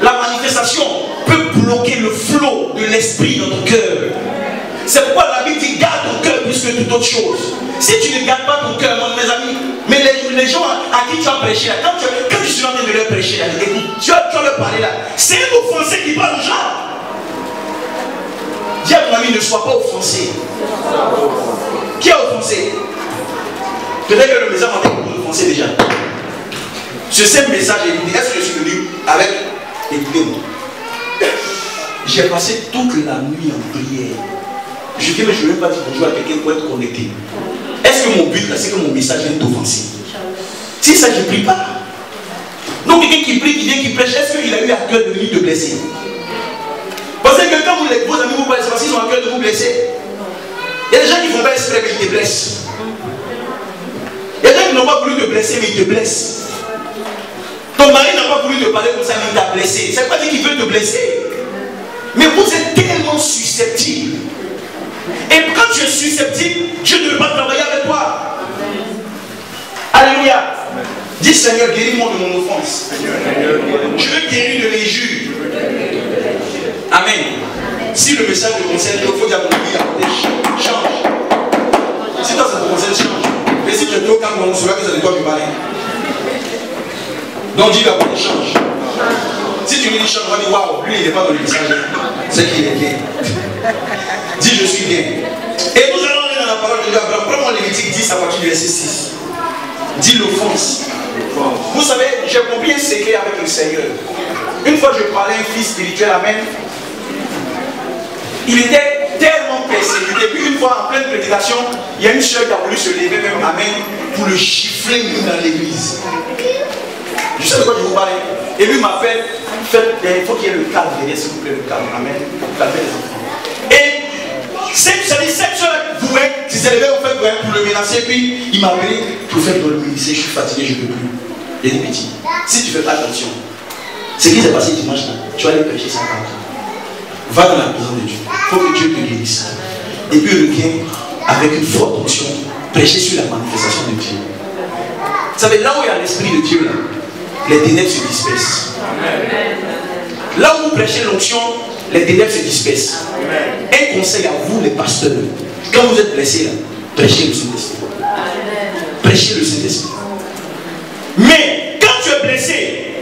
La manifestation peut bloquer le flot de l'Esprit dans ton cœur. C'est pourquoi la Bible dit garde ton cœur plus que toute autre chose. Si tu ne gardes pas ton cœur, mes amis, mais les gens à qui tu as prêché, quand tu suis en train de leur prêcher, écoute, tu vas leur parler là, c'est un offensé qui parle aux gens. Dis à ton ami, ne sois pas offensé. Qui a offensé? Peut-être que le message m'a dit offensé déjà. Ce simple message, est-ce que je suis venu avec, écoutez-moi, j'ai passé toute la nuit en prière. Je dis, mais je ne vais pas dire bonjour à quelqu'un pour être connecté. Est-ce que mon but là, c'est que mon message vienne t'offenser? Si ça, je ne prie pas. Donc quelqu'un qui prie, qui vient, qui prêche, est-ce qu'il a eu à cœur de venir te blesser? Parce que quand vos amis vous parlent, c'est parce qu'ils ont à cœur de vous blesser. Il y a des gens qui ne font pas exprès, mais ils te blessent. Il y a des gens qui n'ont pas voulu te blesser, mais ils te blessent. Ton mari n'a pas voulu te parler comme ça, mais il t'a blessé. Ça ne veut pas dire qu'il veut te blesser. Mais vous êtes tellement susceptible. Et quand tu es susceptible, Dieu ne veut pas travailler avec toi. Alléluia. Dis Seigneur, guéris-moi de mon offense. Je veux guérir de l'injure. Amen. Si le message te concerne, il faut dire à mon ami, change. Si toi ça te concerne, change. Mais si tu es trop calme, on saura que ça ne doit pas me parler. Donc dis à mon change. Si tu me dis change, on va dire waouh, lui il n'est pas dans le message. C'est qu'il est bien. Dis je suis bien. Et nous allons aller dans la parole de Dieu. Prends-moi Lévitique 10 à partir du verset 6. Dis l'offense. Vous savez, j'ai compris un secret avec le Seigneur. Une fois je parlais à un fils spirituel, amen. Il était tellement persécuté. Puis une fois en pleine prédication, il y a une soeur qui a voulu se lever même, amen, pour le gifler dans l'église. Je sais de quoi je vous parlais. Et lui m'appelle, il faut qu'il y ait le calme derrière, s'il vous plaît, le calme. Amen. Calmez les enfants. Et cette soeur qui s'est levée au fait pour le menacer, puis il m'a appelé pour faire dans le ministère, je suis fatigué, je ne peux plus. Il dit petit, si tu ne fais pas attention, ce qui s'est passé dimanche là, tu vas aller prêcher ça par là. Va dans la présence de Dieu. Il faut que Dieu te guérisse. Et puis reviens avec une forte onction, prêcher sur la manifestation de Dieu. Vous savez, là où il y a l'esprit de Dieu, là, les ténèbres se dispersent. Là où vous prêchez l'onction, les ténèbres se dispersent. Un conseil à vous, les pasteurs, quand vous êtes blessés là, prêchez le Saint-Esprit. Prêchez le Saint-Esprit. Mais quand tu es blessé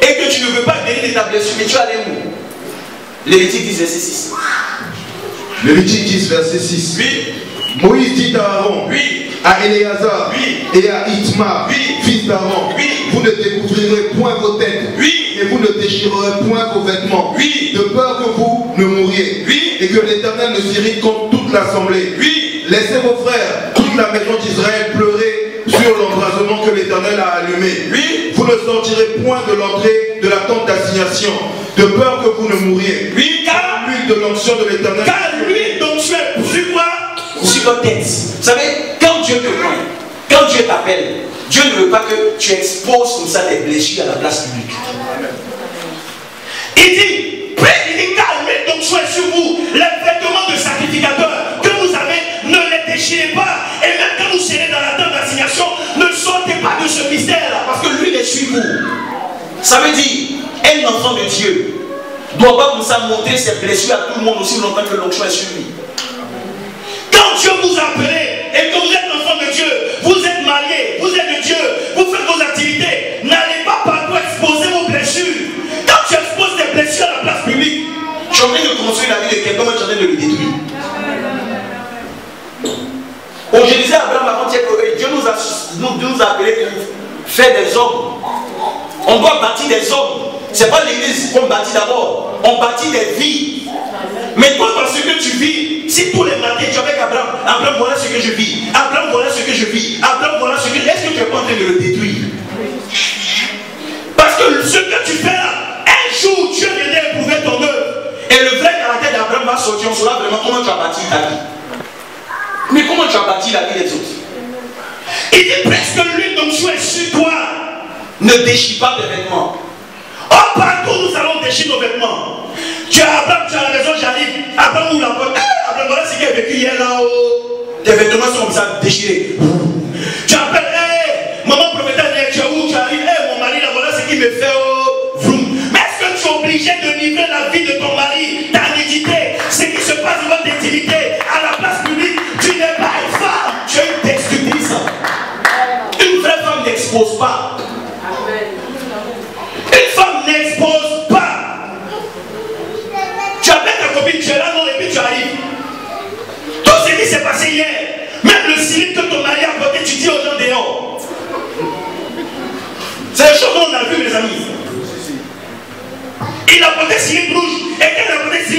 et que tu ne veux pas guérir de ta blessure, mais tu as les mots. Lévitique 10, verset 6. Lévitique 10, verset 6. Oui. Moïse dit à Aaron, oui, à Éléazar, oui, et à Itmar, oui, fils d'Aaron, oui, vous ne découvrirez point vos têtes, oui, et vous ne déchirerez point vos vêtements, oui, de peur que vous ne mouriez, oui, et que l'Éternel ne s'irrite contre toute l'assemblée. oui. Laissez vos frères, toute la maison d'Israël, pleurer sur l'embrasement que l'Éternel a allumé. Oui. Vous ne sortirez point de l'entrée de la tente d'assignation, de peur que vous ne mouriez. Oui, car l'huile de l'onction de l'Éternel. Car l'huile d'onction est sur quoi? Sur votre tête. Vous savez, quand Dieu te prend, quand Dieu t'appelle, Dieu ne veut pas que tu exposes comme ça tes blessures à la place publique. Il dit, car l'huile d'onction est sur vous, les vêtements de sacrificateur que vous avez, ne les déchirez pas. Et même quand vous serez dans la tente d'assignation, ne sortez pas de ce mystère-là, parce que l'huile est sur vous. Ça veut dire, un enfant de Dieu ne doit pas comme ça montrer ses blessures à tout le monde aussi longtemps que l'onction est sur lui. Quand Dieu vous a appelé et que vous êtes enfant de Dieu, vous êtes marié, vous êtes de Dieu, vous faites vos activités, n'allez pas partout exposer vos blessures. Quand tu exposes tes blessures à la place publique, tu es en train de construire la vie de quelqu'un, tu es en train de le détruire. Oh, je disais à Abraham avant-hier que Dieu nous a appelés pour faire des hommes. On doit bâtir des hommes. Ce n'est pas l'église qu'on bâtit d'abord. On bâtit des vies. Mais toi, dans ce que tu vis, si tous les matins tu es avec Abraham, Abraham, voilà ce que je vis. Abraham, voilà ce que je vis. Abraham, voilà ce que... Est-ce que tu n'es pas en train de le détruire? Parce que ce que tu fais là, un jour, Dieu viendra éprouver ton œuvre. Et le vrai caractère d'Abraham va sortir. On saura vraiment comment tu as bâti ta vie. Mais comment tu as bâti la vie des autres? Il dit presque l'huile d'onction est sur toi. Ne déchire pas tes vêtements. Oh, partout nous allons déchirer nos vêtements. Tu as Abraham, tu as la maison, j'arrive. Abraham ouvre la porte. Abraham, voilà ce qui est vécu hier là-haut. Tes vêtements sont comme ça déchirés. Tu appelles, maman prophétesse, tu es où? Tu arrives, mon mari là, voilà ce qui me fait. Vroom. Mais est-ce que tu es obligé de livrer la vie de ton mari, ta nudité, ce qui se passe dans votre intimité, à la place publique? Tu n'es pas une femme, tu es une destructrice. Une vraie femme n'expose pas. Une femme n'expose pas. Tu appelles ta copine, tu es là, non, et puis tu arrives. Tout ce qui s'est passé hier, même le slip que ton mari a porté, tu dis aux gens dehors. C'est les choses qu'on a vues, mes amis. Il a porté slip rouge, et quand il a porté slip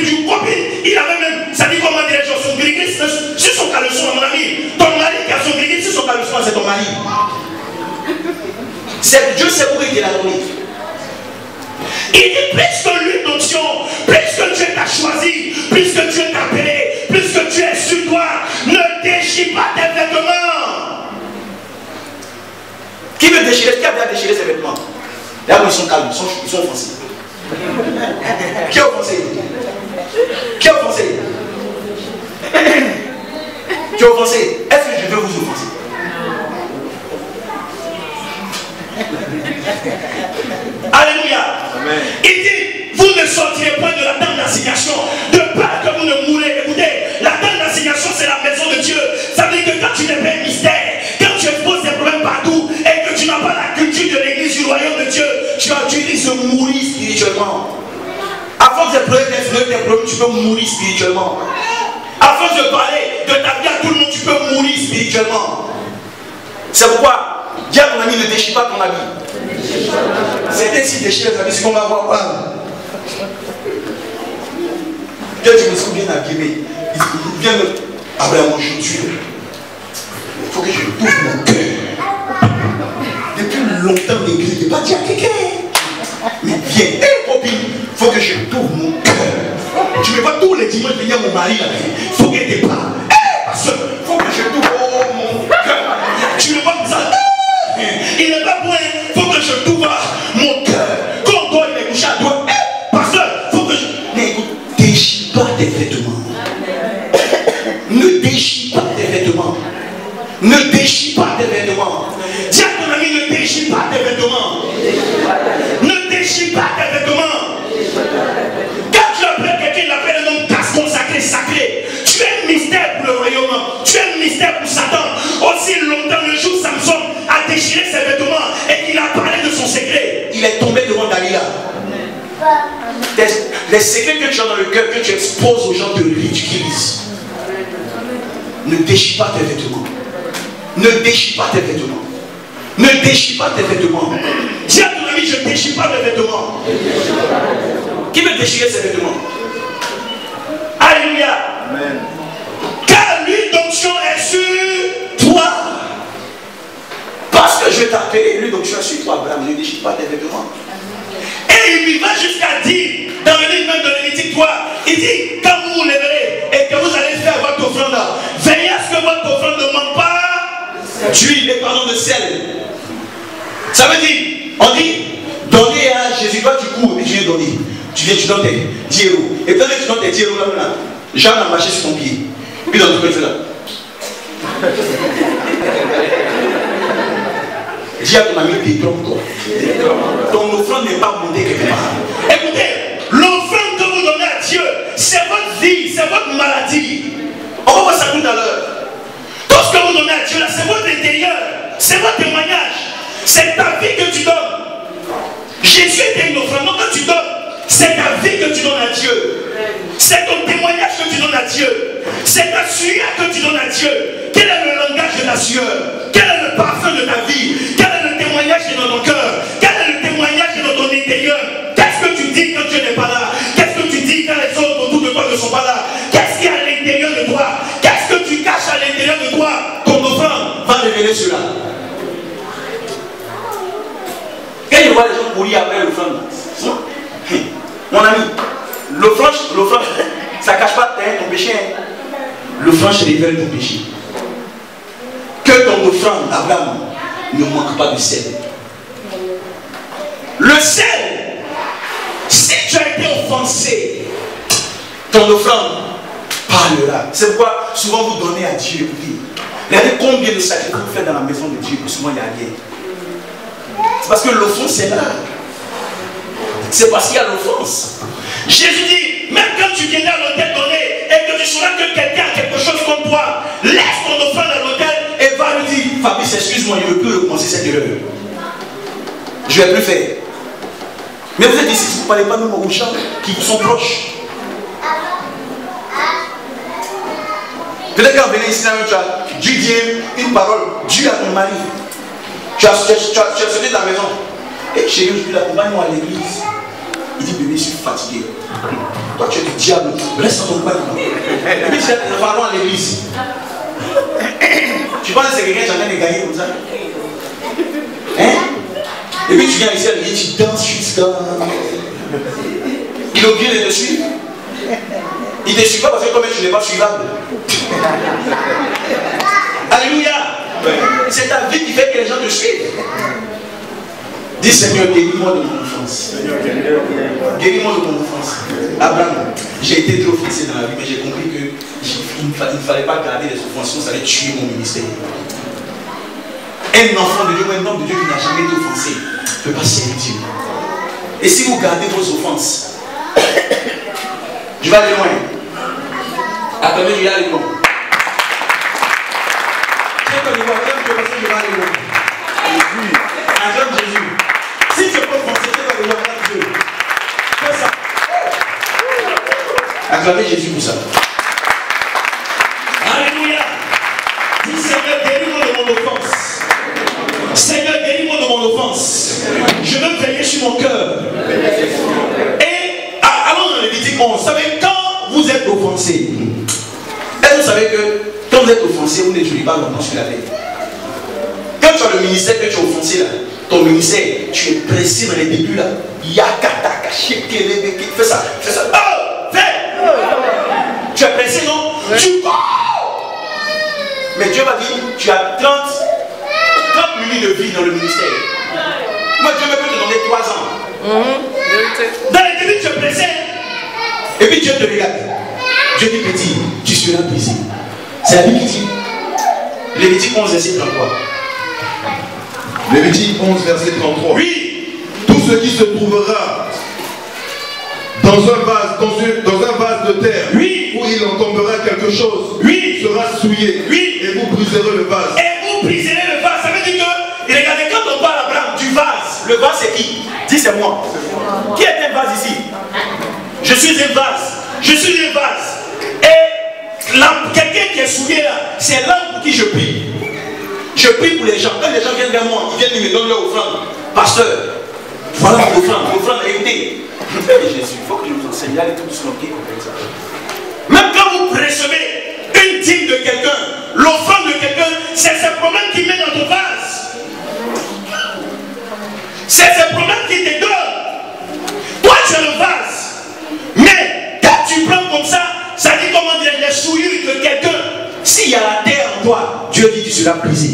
Dieu sait pourquoi il te l'a donné. Il dit, puisque l'huile d'onction, puisque Dieu t'a choisi, puisque Dieu t'a appelé, puisque tu es sur toi, ne déchire pas tes vêtements. Qui veut déchirer? Qui a bien déchiré ses vêtements? Là, ils sont calmes, ils sont offensés. Qui est offensé? Qui est offensé? Qui est offensé? Est-ce que je veux vous offenser? Alléluia. Amen. Il dit, vous ne sortirez point de la tente d'assignation de peur que vous ne mourrez. Écoutez, la tente d'assignation c'est la maison de Dieu. Ça veut dire que quand tu n'es pas un mystère, quand tu exposes des problèmes partout et que tu n'as pas la culture de l'église du royaume de Dieu, tu risques de mourir spirituellement. À force de pleurer tes problèmes, tu peux mourir spirituellement. À force de parler de ta vie à tout le monde, tu peux mourir spirituellement. C'est pourquoi, dis à ton ami, ne déchire pas ton ami. C'était si déchiré, les amis, c'est qu'on va voir. Quand tu me sens bien abîmé, il vient me. Abraham, aujourd'hui, il faut que je t'ouvre mon cœur. Depuis longtemps, l'église n'est pas dit à quelqu'un. Mais viens, hé copine, il faut que je t'ouvre mon cœur. Tu me vois tous les dimanches venir mon mari là. Il faut que tu parles. Hé, pasteur, il faut que je t'ouvre mon cœur. Tu me vois comme ça. Il n'est pas point. Il faut que je t'ouvre mon cœur. Quand toi il est couché à toi. Pasteur, il faut que je. Mais écoute, déchire pas tes vêtements. Ne déchire pas tes vêtements. Ne déchire pas tes vêtements. Dis à ton ami, ne déchire pas tes vêtements. Ne déchire pas tes vêtements. Quand tu appelles quelqu'un, il appelle un homme consacré, sacré. Tu es un mystère pour le royaume. Tu es un mystère pour Satan. Aussi longtemps, le jour où Samson a déchiré ses vêtements et qu'il a parlé de son secret. Il est tombé devant Dalila. Les secrets que tu as dans le cœur, que tu exposes aux gens, te ridiculisent. Ne déchire pas tes vêtements. Ne déchire pas tes vêtements. Ne déchire pas tes vêtements. Dis à ton ami, je ne déchire pas mes vêtements. Qui veut déchirer ses vêtements? Alléluia. Amen. Car l'huile d'onction est sur toi. Parce que je t'appelle, lui, donc je suis sur toi, Abraham, ne déchire pas tes vêtements. Et il lui va jusqu'à dire, dans le livre même de Lévitique 3, il dit, quand vous vous lèverez et que vous allez faire votre offrande, veillez à ce que votre offrande ne manque pas d'huile et pardon de sel. Ça veut dire, on dit, donnez à Jésus, toi tu cours et tu viens donner. Tu viens, tu donnes tes 10 euros. Et quand tu donnes tes 10 euros là, Jean a marché sur ton pied. Puis dans ton pied, là. Dis à ton ami, détrompe-toi. Ton offrande n'est pas montée quelque part. Écoutez, l'offrande que vous donnez à Dieu, c'est votre vie, c'est votre maladie. On va voir ça tout à l'heure. Tout ce que vous donnez à Dieu, là, c'est votre intérieur, c'est votre témoignage, c'est ta vie que tu donnes. Jésus était une offrande, donc quand tu donnes, c'est ta vie que tu donnes à Dieu. C'est ton témoignage que tu donnes à Dieu. C'est ta sueur que tu donnes à Dieu. Quel est le langage de ta sueur? Quel est le parfum de ta vie? Quel est le témoignage qui est dans ton cœur? Quel est le témoignage qui est dans ton intérieur? Qu'est-ce que tu dis quand Dieu n'est pas là? Qu'est-ce que tu dis quand les autres autour de toi ne sont pas là? Qu'est-ce qu'il y a à l'intérieur de toi? Qu'est-ce que tu caches à l'intérieur de toi? Ton offrande va révéler cela. Quand je vois les gens courir après l'offrande, mon ami, l'offrande, ça ne cache pas ton péché. L'offrande révèle ton péché. Que ton offrande, Abraham, ne manque pas de sel. Le sel, si tu as été offensé, ton offrande parlera. C'est pourquoi souvent vous donnez à Dieu. Regardez combien de sacrifices vous faites dans la maison de Dieu, que souvent il y a rien. C'est parce que l'offense est là. C'est parce qu'il y a l'offense. Jésus dit, même quand tu viens à l'autel donné et que tu sauras que quelqu'un a quelque chose contre toi, laisse ton offrande à l'autel et va lui dire, Fabrice, excuse-moi, je ne veux plus recommencer cette erreur. Je ne vais plus faire. Mais vous êtes ici, vous ne parlez pas même aux gens qui vous sont proches. Peut-être quand vous venez ici, Dieu dit une parole, Dieu à ton mari. Tu as sorti de la maison. Et chérie, je l'accompagne-moi à l'église. Il dit, bébé, je suis fatigué. Toi, tu es du diable. Reste dans ton coin. Et puis, tu as des enfants à l'église. Tu penses que c'est quelqu'un qui est en train de gagner comme ça? Hein? Et puis tu viens ici et tu danses jusqu'à... Il est obligé de te suivre. Il ne te suit pas parce que toi-même tu n'es pas suivable. Alléluia. C'est ta vie qui fait que les gens te suivent. Dis Seigneur, guéris-moi de mon enfance. Guéris-moi de mon enfance. Abraham, j'ai été trop fixé dans la vie, mais j'ai compris qu'il ne fallait pas garder les offenses, ça allait tuer mon ministère. Un enfant de Dieu, un homme de Dieu qui n'a jamais été offensé ne peut pas servir Dieu. Et si vous gardez vos offenses, je vais aller loin. Attendez, je vais aller loin. Je vais aller loin. Acclame Jésus. Si tu peux offenser, tu vas aller loin. Dieu. Fais ça. Acclamez Jésus pour ça. Alléluia. Dis Seigneur, guéris-moi de mon offense. Seigneur, guéris-moi de mon offense. Je veux veiller sur mon cœur. Et allons dans Lévitique 11. Vous savez, quand vous êtes offensé, est-ce que vous savez que quand vous êtes offensé, vous n'étudiez pas longtemps sur la tête. Quand tu as le ministère que tu as offensé là, ton ministère, tu es pressé dans les débuts là. Yakataka, fais ça, fais ça. Oh, fais. Tu es pressé, non? Tu cours. Mais Dieu m'a dit, tu as 30 minutes de vie dans le ministère. Moi, Dieu me peut te donner 3 ans. Dans les débuts, tu es pressé. Et puis Dieu te regarde. Dieu dit petit, tu seras brisé. C'est la Bible qui dit. Lévitique 11, verset 33. Lévitique 11, verset 33. Oui. Tout ce qui se trouvera dans un vase de terre, oui, où il en tombera quelque chose, oui, sera souillé, oui, et vous briserez le vase. Et vous briserez le vase. Ça veut dire que, regardez, quand on parle Abraham du vase, le vase c'est qui? Dis c'est moi. Qui est un vase ici? Je suis un vase. Je suis un vase. Et quelqu'un qui est souillé là, c'est l'homme pour qui je prie. Je prie pour les gens. Quand les gens viennent vers moi, ils viennent me donner leur offrande. Pasteur, voilà mon offrande. L'offrande a été. Jésus, il faut que je vous enseigne. Allez tout doucement, comme ça. Même quand vous recevez une dîme de quelqu'un, l'offrande de quelqu'un, c'est ce problème qui met dans ton vase. C'est ce problème qui te donne. Toi, tu es le vase. Mais quand tu prends comme ça dit comment dire les souillures de quelqu'un. S'il y a la terre en toi, Dieu dit que tu seras brisé.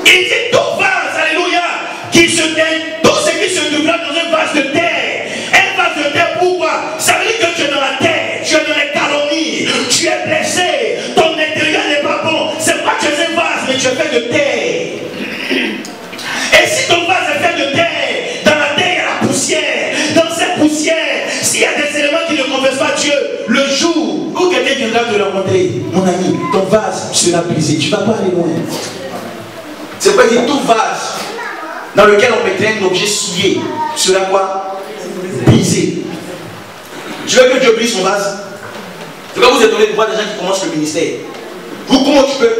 Il dit tout vase, alléluia, tout ce qui se trouvera dans un vase de terre. Un vase de terre, pourquoi? Ça veut dire que tu es dans la terre, tu es dans les calomnies, tu es blessé, ton intérieur n'est pas bon. C'est pas que tu es un vase, mais tu es fait de terre. Et si ton vase est fait de terre, dans la terre il y a la poussière. Dans cette poussière, s'il y a des éléments qui ne confessent pas Dieu, le jour où quelqu'un viendra te rencontrer, mon ami, ton vase sera brisé. Tu ne vas pas aller loin. C'est pas dire tout vase dans lequel on mettrait un objet souillé sera quoi? Brisé. Tu veux que Dieu brise son vase? C'est pas vous étonner de voir des gens qui commencent le ministère. Comment tu peux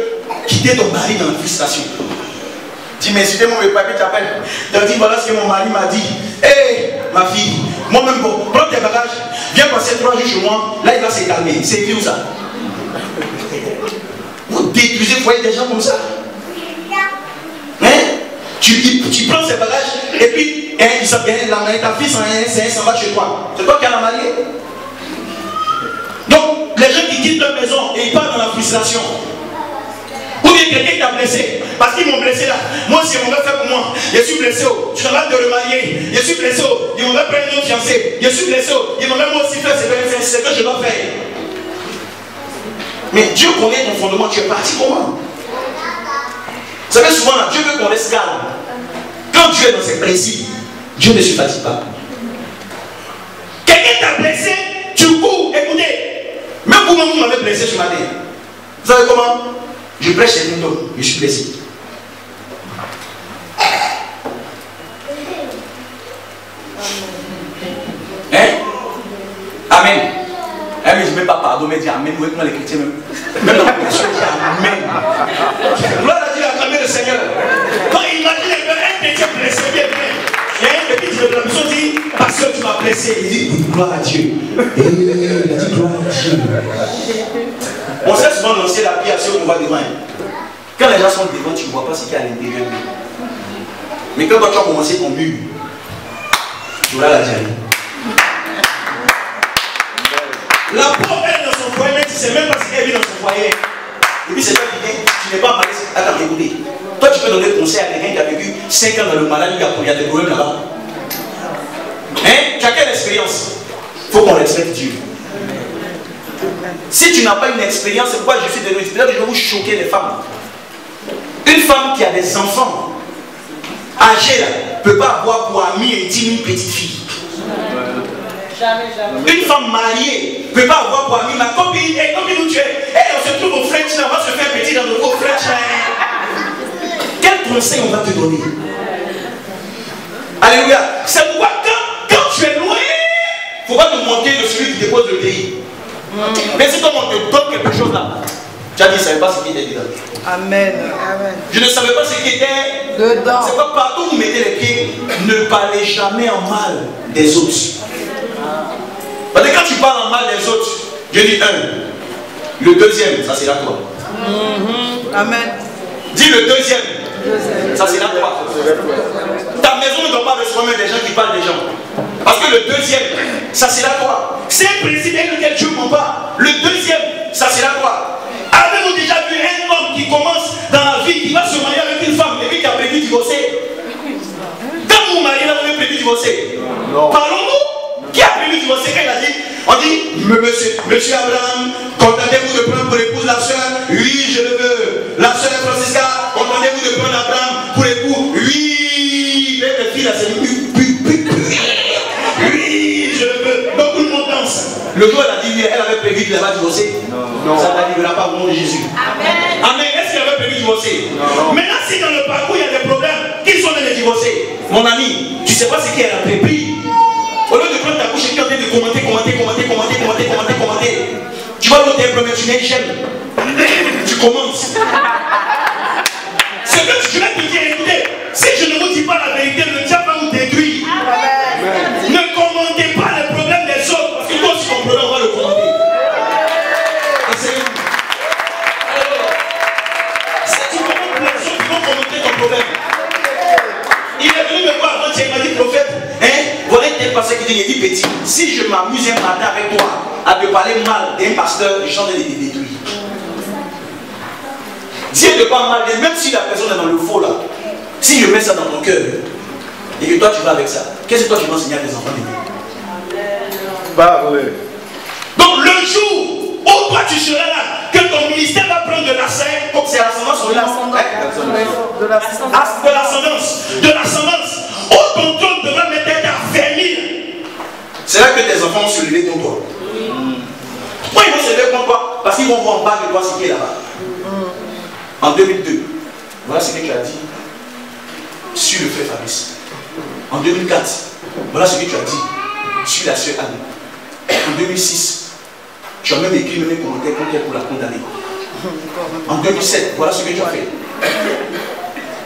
quitter ton mari dans la frustration? Tu m'insultes, mon papa t'appelle. Tu dis voilà ce que mon mari m'a dit. Hé, ma fille, moi-même, prends tes bagages, viens passer 3 jours chez moi, là il va se calmer. C'est écrit où ça? Vous détruisez le foyer des gens comme ça. Hein? Tu prends ses bagages et puis il s'en vient, ta fille s'en va chez toi. C'est toi qui as la mariée. Donc, les gens qui quittent leur maison et ils partent dans la frustration. Ou bien quelqu'un qui t'a blessé, parce qu'ils m'ont blessé là. Moi aussi, on va faire pour moi. Je suis blessé, je suis en train de remarier. Je suis blessé, ils m'ont prendre une autre fiancée. Je suis blessé, ils m'ont même aussi fait ce que je dois faire. Mais Dieu connaît ton fondement, tu es parti comment? Vous savez, souvent, là, Dieu veut qu'on reste calme. Quand Dieu est dans ses principes, Dieu ne se fatigue pas. Quelqu'un t'a blessé, tu cours, écoutez. Même vous-même, vous m'avez blessé ce matin. Vous savez comment? Je prêche chez nous, donc je suis blessé. Hein? Amen. Eh, mais je ne mets pas pardon, mais dis Amen. Vous êtes moi les chrétiens même. Même dans la question, je dis Amen. Gloire à Dieu, acclamez le Seigneur. Quand imaginez un chrétien blessé, bien. Il y a un petit de la mission dit, parce que tu m'as blessé. Il dit, gloire à Dieu. Et il a dit, gloire à Dieu. On sait souvent lancer la pierre sur qu'on va devant. Quand les gens sont devant, tu ne vois pas ce qu'il y a à l'intérieur. Mais quand toi tu as commencé ton mur, tu auras la diarrhée. La pauvre elle est dans son foyer, même si c'est même pas ce qu'elle vit dans son foyer. Et puis c'est toi qui viens, tu n'es pas malade. Attends, écoutez. Toi tu peux donner conseil à quelqu'un qui a vécu 5 ans dans le malade, il y a des problèmes là-bas. Hein? Tu as quelle expérience? Il faut qu'on respecte Dieu. Si tu n'as pas une expérience, c'est pourquoi je suis de l'expérience, je vais vous choquer les femmes. Une femme qui a des enfants âgés ne peut pas avoir pour amie intime une petite fille. Jamais, jamais. Une femme mariée ne peut pas avoir pour amie ma copine. Et copine où tu es, on se trouve au French, on va se faire petit dans le nouveau French. Quel conseil on va te donner? Alléluia. C'est pourquoi quand tu es loin, il ne faut pas te moquer de celui qui dépose le pays. Mais si toi on te donne quelque chose là, tu as dit, je ne savais pas ce qui était dedans. Amen. Amen. Je ne savais pas ce qui était dedans. C'est pas partout où vous mettez les pieds, ne parlez jamais en mal des autres. Parce que quand tu parles en mal des autres, Dieu dit un. Le deuxième, ça c'est la toi. Amen. Dis le deuxième. Ça c'est la toi. Ta maison ne doit pas recevoir même des gens qui parlent des gens. Parce que le deuxième, ça c'est la toi. C'est un principe avec lequel Dieu ne ment pas. Le deuxième, ça c'est la toi. Avez-vous déjà vu un homme qui commence dans la vie, qui va se marier avec une femme et puis qui a prévu de divorcer? Quand vous mariez là, vous avez prévu de divorcer? Parlons-nous. Qui a prévu de divorcer quand il a dit? On dit, monsieur Abraham, contentez-vous de prendre pour épouse la soeur? Oui, je le veux. La soeur Francisca, contentez-vous de prendre Abraham pour époux? Oui. Les filles là, c'est oui, je le veux. Donc tout le monde danse. Le jour, elle a dit oui, elle avait prévu qu'elle va divorcer. Non. Ça n'arrivera pas au nom de Jésus. Amen. Amen. Est-ce qu'elle avait prévu de divorcer? Non. Maintenant, si dans le parcours il y a des problèmes, qui sont les divorcer? Mon ami, tu ne sais pas ce qu'elle a prévu. Au lieu de prendre ta bouche et qui est en train de commenter, tu vas noter un problème, tu n'es jamais. Tu commences. C'est que je vais te dire, écoutez, si je ne vous dis pas la vérité, le diable va vous détruire. Amen. Ne commentez pas les problèmes des autres, parce que toi aussi ton problème, on va le commenter. Si tu commentes les autres, ils vont commenter ton problème. Il est venu me voir avant-hier, il m'a dit, prophète, voilà un pasteur qui dit, petit, si je m'amuse un matin avec toi à te parler mal d'un pasteur, je chante de les détruire. Dieu ne parle mal, même si la personne est dans le faux là, si je mets ça dans ton cœur et que toi tu vas avec ça, qu'est-ce que toi tu vas enseigner à tes enfants? Parlez. Donc le jour où toi tu seras là, que ton ministère va prendre de la scène, comme c'est l'ascendance, de l'ascendance, où ton trône devra mettre à fermir. C'est là que tes enfants vont se lever contre toi. Pourquoi ils vont se lever contre toi? Parce qu'ils vont voir en bas de toi ce qui est là-bas. En 2002, voilà ce que tu as dit sur le frère Fabrice. En 2004, voilà ce que tu as dit sur la sœur Anne. En 2006, tu as même écrit un commentaire contre elle pour la condamner. En 2007, voilà ce que tu as fait.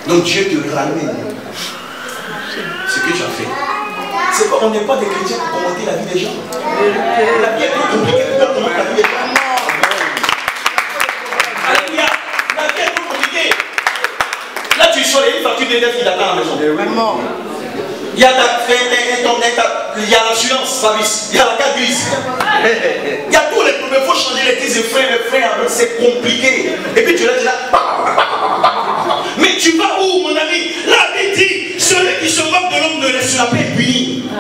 Donc Dieu te ramène ce que tu as fait. C'est pas, on n'est pas des chrétiens pour commenter la vie des gens. La vie est trop compliquée pour commenter la vie des gens. Alléluia. La vie est trop compliquée. Là, tu sors les factures de dette qui t'attend à la maison. Vraiment. Il y a il y a l'assurance, service, il y a la carte grise. Il y a tous les problèmes. Il faut changer les crises de frein, c'est compliqué. Et puis tu restes là. Mais tu vas où, mon ami? La Bible dit, celui qui se moque de l'homme ne restera pas impuni.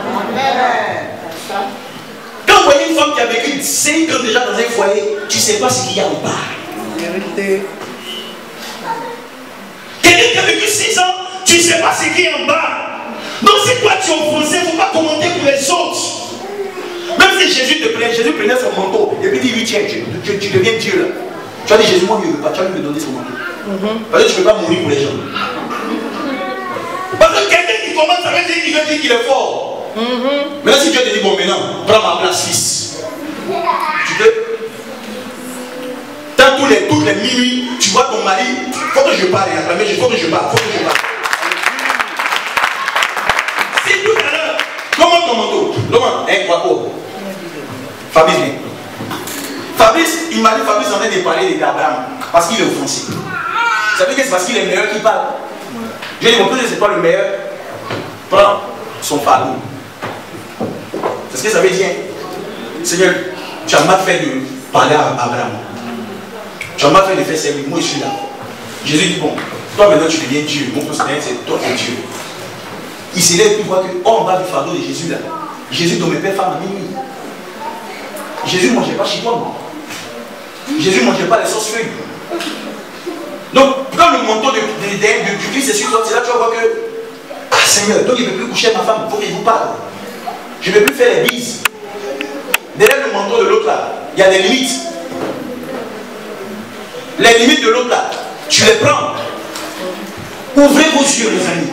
Quand vous voyez une femme qui a vécu 5 ans déjà dans un foyer, tu ne sais pas ce qu'il y a en bas. Vérité. Quelqu'un qui a vécu 6 ans, tu ne sais pas ce qu'il y a en bas. Donc si toi tu es offensé, il ne faut pas commenter pour les autres. Même si Jésus te prenait, Jésus prenait son manteau et puis dit oui tiens, tu deviens Dieu là. Tu as dit Jésus, moi je ne veux pas, tu as dû me donner son manteau. Parce que tu ne peux pas mourir pour les gens. Parce que quelqu'un qui commence, ça veut dire qu'il veut dire qu'il est fort. Maintenant si Dieu te dit bon maintenant, prends ma place fils. Tu peux. Dans toutes les minuit, tu vois ton mari, il faut que je parle, il faut que je parle. Si tout à l'heure, comment ton manteau? Fabrice vient. Fabrice, il m'a dit Fabrice en train de parler d'Abraham parce qu'il est offensé. Ça veut dire que c'est parce qu'il est meilleur qu'il parle. Je lui ai dit mon Dieu, c'est pas le meilleur. son fardeau. C'est ce que ça veut dire. Seigneur, tu as mal fait de parler à Abraham. Tu as mal fait de faire servir. Moi, je suis là. Jésus dit, bon, toi maintenant tu deviens Dieu. Mon Seigneur, c'est toi qui es Dieu. Il s'élève et voit que, oh, en bas du fardeau de Jésus là, Jésus dormait pas femme à minuit. Jésus ne mangeait pas chiffon. Jésus ne mangeait pas les sauces feuilles. Donc, quand le manteau du Christ est sur toi, c'est là que tu vas voir que, ah Seigneur, donc il ne peut plus coucher avec ma femme, il faut qu'il vous parle. Je ne peux plus faire les bises. Derrière le manteau de l'autre là, il y a des limites. Les limites de l'autre là, tu les prends. Ouvrez vos yeux, mes amis.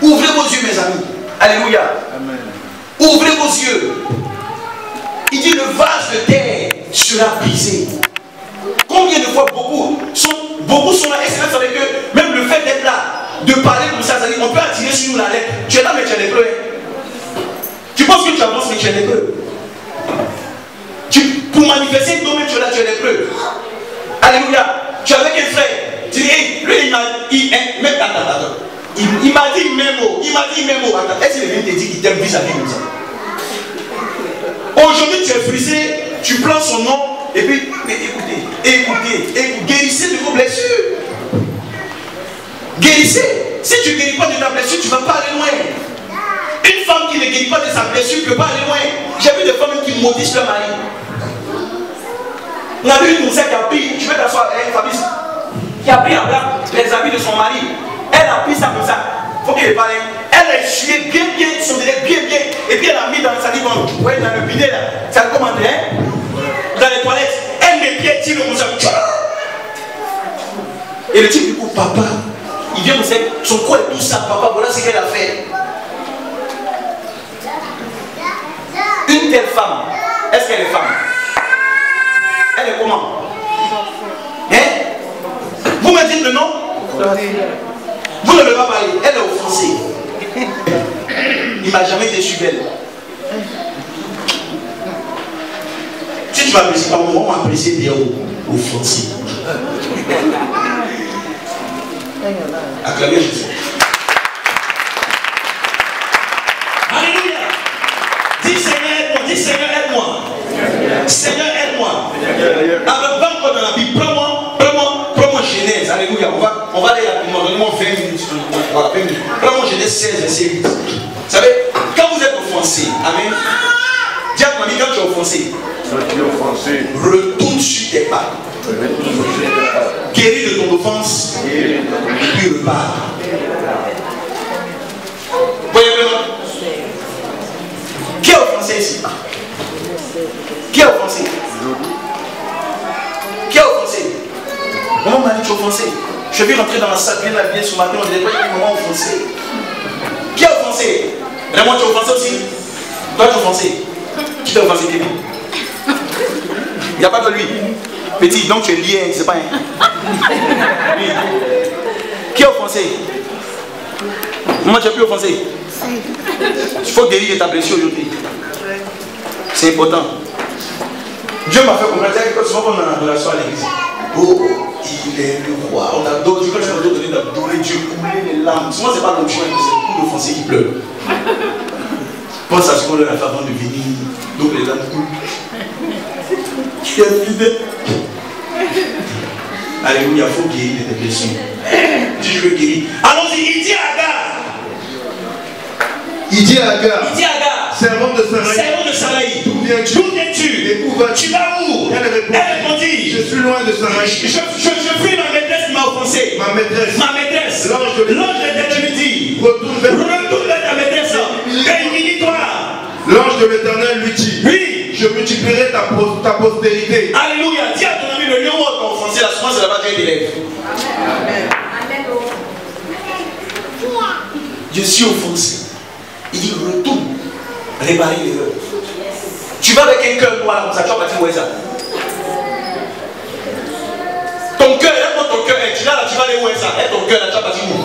Ouvrez vos yeux, mes amis. Alléluia. Amen. Ouvrez vos yeux. Il dit le vase de terre sera brisé. Combien de fois beaucoup sont là et c'est là que même le fait d'être là, de parler comme ça, c'est-à-dire on peut attirer sur nous la lettre. Tu es là mais tu es lépreux. Tu penses que tu avances mais tu es lépreux. Pour manifester ton tu es là, tu es lépreux. Alléluia. Tu es avec un frère. Tu dis, hey, lui il m'a dit, il m'a dit même mot. Est-ce qu'il vient te dire qu'il t'aime vis-à-vis comme ça? Aujourd'hui tu es frustré, tu prends son nom et puis écoutez, guérissez de vos blessures. Guérissez. Si tu ne guéris pas de ta blessure, tu ne vas pas aller loin. Une femme qui ne guérit pas de sa blessure ne peut pas aller loin. J'ai vu des femmes qui maudissent leur mari. On a vu une moussette qui a pris, tu veux t'asseoir, Fabrice, qui a pris les habits de son mari. Elle a pris ça comme ça. Il faut qu'il parle. Elle a essuyé bien, son délai bien. Et puis elle a mis dans sa dit, bon, ouais, dans le bidet là. Ça commande, hein? Dans les toilettes. Elle met pied, tire comme ça. Et le type du coup, papa, il vient me dire, son corps est tout ça, papa, voilà ce qu'elle a fait. Une telle femme, est-ce qu'elle est femme? Elle est comment? Hein? Vous me dites le nom? Vous ne devez pas parler, elle est offensée. Il ne m'a jamais déçu d'elle. Si tu m'apprécies pas, on va m'apprécier bien offensé. Acclamez Jésus. Alléluia. Dis Seigneur aide-moi, dis Seigneur aide-moi. Seigneur aide-moi. Alors va encore dans la Bible, prends-moi Genèse, alléluia. On va aller rapidement, donne-moi 20 minutes. Voilà, 20 minutes. Prends-moi Genèse 16, verset 8. Vous savez, quand vous êtes offensé, amen. Dis à ton ami, quand tu es offensé, retourne sur tes pas. Guéris de ton offense et puis repars. Voyez vraiment? Qui est offensé ici? Qui est offensé? Qui est offensé? Comment m'a dit tu es offensé? Je vais rentrer dans la salle bien ce matin, on dirait pas qu'il y a un moment offensé. Qui est offensé? Vraiment tu es offensé aussi? Toi tu es offensé? Qui t'a offensé, Kevin? Il n'y a pas que lui. Petit, donc tu es lié, c'est pas un. Oui. Qui est offensé? Moi, tu n'es plus offensé. Il faut guérir ta blessure aujourd'hui. C'est important. Dieu m'a fait comprendre que souvent on a une adoration à l'église. Oh, il est le roi. On adore Dieu. Quand je donner d'adorer Dieu, couler les larmes. Souvent, ce n'est pas l'homme choix, c'est beaucoup d'offensés qui pleurent. Pense à ce qu'on leur a fait avant de venir. Donc les larmes coulent. Qui est fidèle. Alléluia, il faut guérir tes blessures. Dis je veux guérir. Allons-y, il dit à Agar. Il dit à Agar, servante de Saraï, d'où viens-tu? Et où vas-tu? Tu vas où? Elle répondit, je suis loin de Saraï. Je prie ma maîtresse qui m'a offensé. Ma maîtresse. L'ange de l'Éternel lui dit, retourne vers ta maîtresse et humilie-toi. L'ange de l'Éternel lui dit, oui, je multiplierai ta postérité. Alléluia. Dis à ton ami, le lion où on t'a offensé, la semence, c'est là-bas qu'il élève. Je suis offensé. Il dit retourne, réparer l'erreur. Tu vas avec un cœur noir comme ça, tu vas pas dire où est ça. Ton cœur, là, ton cœur, tu vas aller où est ça? Et ton cœur, là, tu vas pas dire où.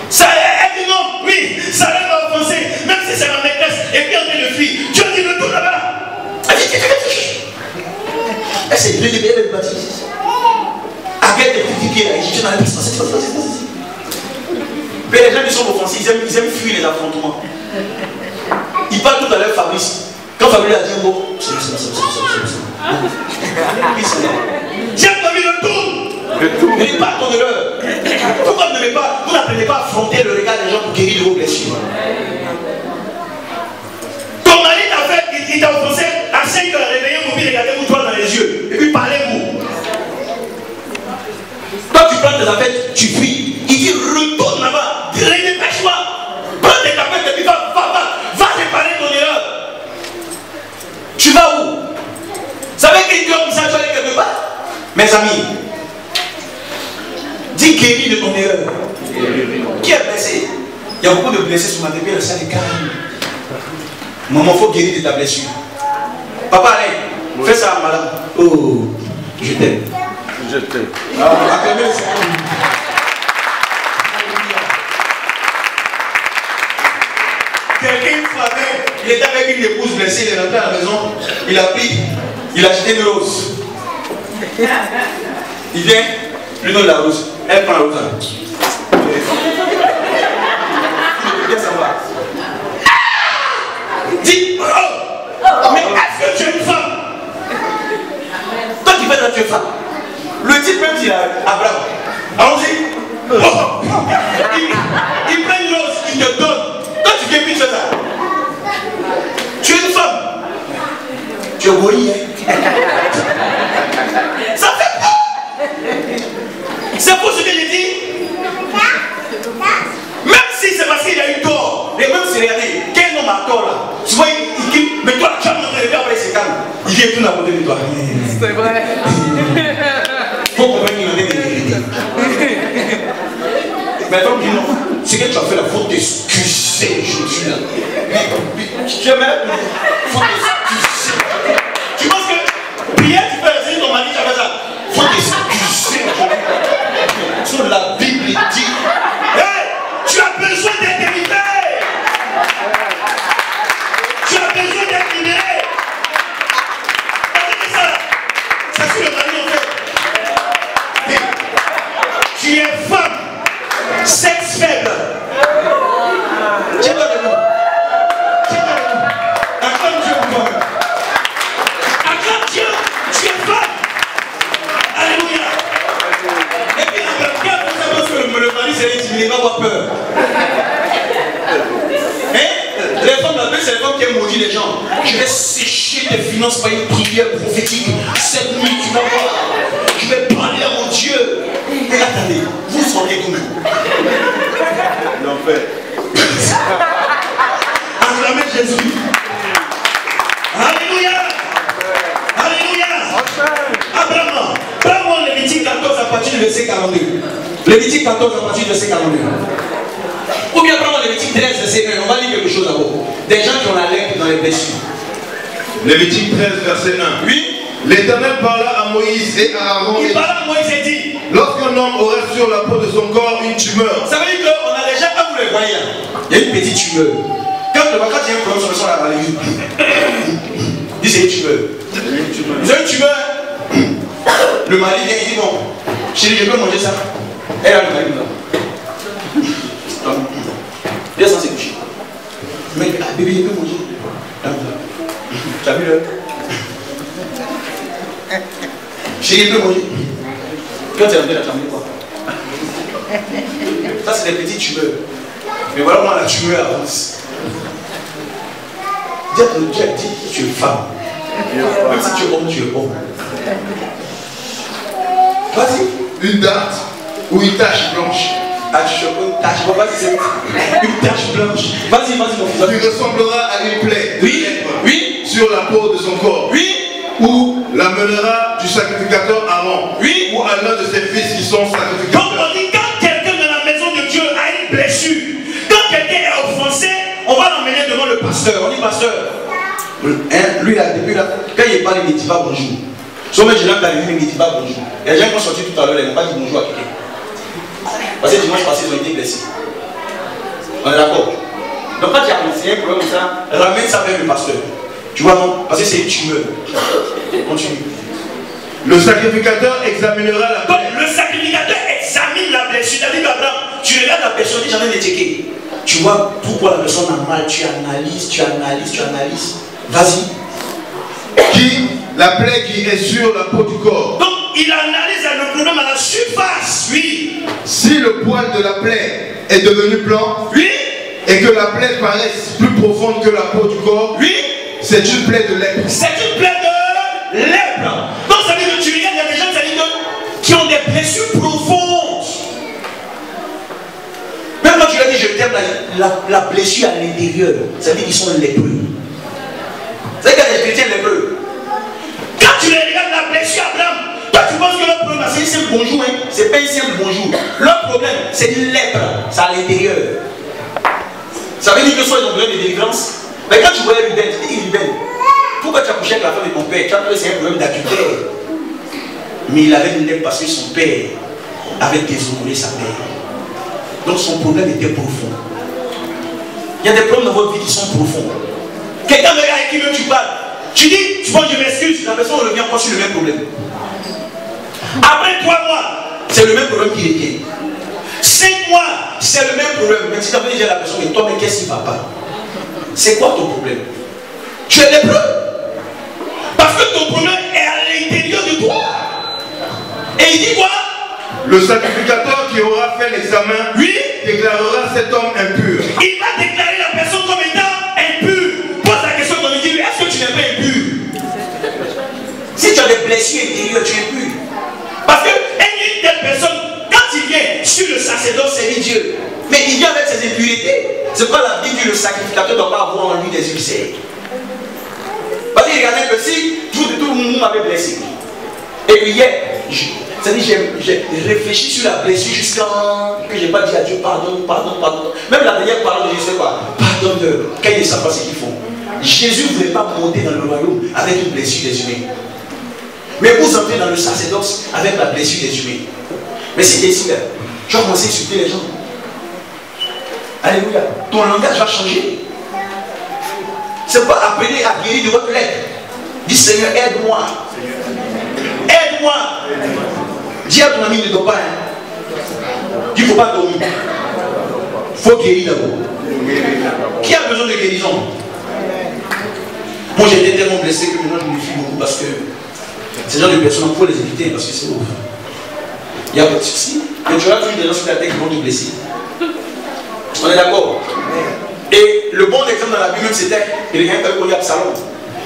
Ça, elle dit non, oui, ça m'a offensé, même si c'est ma maîtresse, et puis en train de fuir. Tu as dit retourne là-bas. Elle s'est libérée de bâtir. Arrête de critiquer l'Égyptien dans la puissance. Mais les gens qui sont offensés. français, ils aiment fuir les affrontements. Ils parlent tout à l'heure Fabrice. Quand Fabrice a dit un mot, c'est bon. J'ai envie de tourne. Mais pas tourneur. Pourquoi vous n'apprenez pas à affronter le regard des gens pour guérir de vos blessures? Ton mari t'a fait, il t'a offensé à 5 heures, réveillez-vous, puis regardez-vous toi dans les yeux. Et puis parlez-vous. Quand tu prends tes affaires, tu fuis. Il dit retourne là-bas, dépêche-moi. Prends tes affaires et puis va réparer ton erreur. Tu vas où? Vous savez qu'une Dieu comme ça, tu vas aller quelque part? Mes amis, dis guéris de ton erreur. Qui est blessé? Il y a beaucoup de blessés sur ma télé, le sang est calme. Maman, il faut guérir de ta blessure. Papa, allez, fais ça à madame. Oh, je t'aime. Je t'aime. Acclamez le Seigneur. Quelqu'un il était avec une épouse blessée, il est rentré à la maison, il a pris, il a acheté une rose. Il vient, lui donne la rose, elle prend la rose. Viens savoir. Dis, oh, mais est-ce que tu es une femme? Toi qui fais ça, tu es femme. Le type même dit à Abraham, allons-y. Oh. Il prend une rose, il te donne. Toi tu viens plus de ça. Tu es une femme. Tu es voyé. Ça fait peur. C'est pour ce que j'ai dit. Même si c'est parce qu'il a eu tort. Et même si regardez, quel homme a tort là? Souvent il dit, mais toi tu as mon rêve après il se calme. Il vient tout à côté de toi. C'est vrai. Faut comprendre qu'il en est des vérités. Mais comme dit non, c'est que tu as fait la faute d'excuser aujourd'hui là. Tu es malade, il faut t'excuser. Tu penses que prière, tu peux essayer ton mari, tu as fait ça. Il faut t'excuser aujourd'hui. Sur la Bible dit, hey, tu as besoin d'être libéré. Tu as besoin d'être libéré. C'est ça. Ça c'est le mari en fait. Tu es femme. Sexe faible. Tiens-toi debout. Tiens-toi debout. Acclame Dieu pour toi. Acclame Dieu. Tu es femme. Alléluia. Et puis, regarde tout ça parce que le mari s'est intimidé, il va avoir peur. Hein? Les femmes là-bas, c'est les femmes qui aiment maudire les gens. Je vais sécher tes finances par une prière prophétique. Cette nuit, tu vas voir. Je vais parler à mon Dieu. Et attendez, vous sentez toujours. L'enfer. Acclamez Jésus. Alléluia. Alléluia. Abraham, prends-moi Lévitique 14 à partir du verset 42. Lévitique 14 à partir du verset 42. Ou bien prends-moi Lévitique 13 verset 1. On va lire quelque chose d'abord. Des gens qui ont la lèpre dans les blessures. Lévitique 13 verset 1. Oui. L'Éternel parla à Moïse et à Aaron. Il parla à Moïse et dit, lorsqu'un homme aurait sur la peau de son corps une tumeur. ça veut dire qu'on a déjà, quand vous les voyez là, il y a une petite tumeur. Quand il y a un problème sur le sol à la vie, dit c'est une tumeur. Vous avez une tumeur. Le mari vient, il dit bon, chérie, je peux manger ça. Elle a le mari là. Viens sans se coucher. Mais bébé, il peut manger. Tu as vu l'heure? Chérie, il peut manger. Quand tu es rentré là, tu as amené quoi? Ça, c'est des petites tumeurs. Mais voilà comment la tumeur avance. Dieu dit que tu es femme. Même si tu es homme, tu es homme. Vas-y. Une date ou une tache blanche. Ah, tu es une tache. Vas-y, c'est une tache blanche. Vas-y, mon fils. Tu ressembleras à une plaie. Oui. Oui. Sur la peau de son corps. Oui. Ou l'amènera du sacrificateur Aaron. Oui. Ou à l'un de ses fils qui sont Donc sacrificateurs. on dit quand quelqu'un dans la maison de Dieu a une blessure, quand quelqu'un est offensé, on va l'emmener devant le pasteur. On dit pasteur. Hein, lui là, depuis là, quand il parle, il ne dit pas bonjour. Souvent je l'ai arrivé, il ne dit pas bonjour. Il y a des gens qui sont sortis tout à l'heure, ils n'ont pas dit bonjour à quelqu'un. Parce que dimanche passé, ils ont été blessés. On est d'accord. Donc quand tu as conseillé un problème comme ça, ramène ça vers le pasteur. Tu vois non? Parce que c'est une tumeur. Continue. Le sacrificateur examinera la Donc plaie. le sacrificateur examine la blessure. C'est-à-dire qu'Abraham, tu regardes la personne, j'en ai checké. Tu vois pourquoi la personne a mal, tu analyses. Vas-y. Qui la plaie qui est sur la peau du corps. Donc il analyse le problème à la surface, oui. Si le poil de la plaie est devenu blanc, Oui. et que la plaie paraisse plus profonde que la peau du corps, Oui. c'est une plaie de lèpre. C'est une plaie de lèpre. Donc ça veut dire que tu regardes, il y a des gens qui ont des blessures profondes. Même quand tu l'as dit, je t'aime, la blessure à l'intérieur, ça veut dire qu'ils sont lépreux. C'est qu'il y a des chrétiens lépreux. Quand tu regardes la blessure à Abraham, toi tu penses que leur problème c'est un simple bonjour, hein? C'est pas un simple bonjour. Leur problème, c'est une lèpre, c'est à l'intérieur. Ça veut dire que soit ils ont besoin de délivrance. Mais quand tu vois Ruben, tu dis Ruben, pourquoi tu as couché avec la femme de ton père? Tu as trouvé que c'est un problème d'adultère. Mais il avait une lèpre parce que son père avait déshonoré sa mère. Donc son problème était profond. Il y a des problèmes dans votre vie qui sont profonds. Quelqu'un me regarde avec qui même tu parles. Tu dis, tu penses que je m'excuse, la personne revient encore sur le même problème. Après 3 mois, C'est le même problème qui revient. 5 mois, C'est le même problème. Mais si tu as dit à la personne, mais toi, mais qu'est-ce qui ne va pas? C'est quoi ton problème? Tu es lépreux. parce que ton problème est à l'intérieur de toi. Et il dit quoi? Le sacrificateur qui aura fait l'examen, Oui, déclarera cet homme impur. il va déclarer la personne comme étant impure. Pose la question comme il dit, est-ce que tu n'es pas impur? Si tu as des blessures intérieures, tu es pur. Parce que une telle personne, quand il vient sur le sacerdoce, c'est Dieu. Mais il vient avec ses impuretés. C'est pourquoi la Bible dit le sacrificateur ne doit pas avoir en lui des ulcères. Parce qu'il regardait que si tout le monde m'avait blessé. Et puis hier, j'ai réfléchi sur la blessure jusqu'à que je n'ai pas dit à Dieu pardonne. Même la dernière parole de Jésus, c'est quoi? Pardonne-leur, quand ils ne savent pas ce qu'ils font. Jésus ne voulait pas monter dans le royaume avec une blessure des humains. Mais vous entrez dans le sacerdoce avec la blessure des humains. Mais si tu es ici, tu vas commencer à insulter les gens. Alléluia. Ton langage va changer. C'est pas appeler à guérir de votre lettre. Dis Seigneur, aide-moi. Aide-moi. Dis à ton ami, ne dors pas. Il ne faut pas dormir. Il faut guérir d'abord. Qui a besoin de guérison? Moi j'étais tellement blessé que maintenant je me méfie beaucoup parce que ces gens de personnes, il faut les éviter parce que c'est ouf. Il y a pas de souci. Mais tu auras toujours des gens sur la tête qui vont te blesser. On est d'accord? Et le bon exemple dans la Bible, c'était quelqu'un qui avait connu Absalom.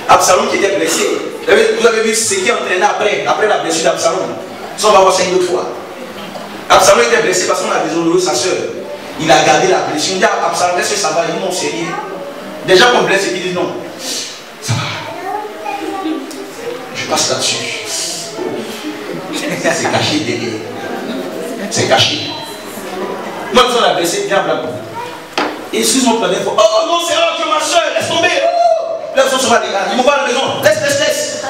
Absalom qui était blessé. Vous avez vu ce qui entraînait après la blessure d'Absalom. Ça, on va voir ça une autre fois. Absalom était blessé parce qu'on a déshonoré sa soeur. Il a gardé la blessure. Il dit à Absalom, est-ce que ça va? Il dit non, c'est rien. Des gens qu'on blesse et qui disent non. Ça va. Je passe là-dessus. C'est caché derrière. C'est caché. Moi, je la blessé, viens blanc. Excuse-moi pour la dernière fois. Oh non, c'est que ma soeur, laisse tomber. La personne se va dégager. Ils m'ont pas à la maison. Laisse.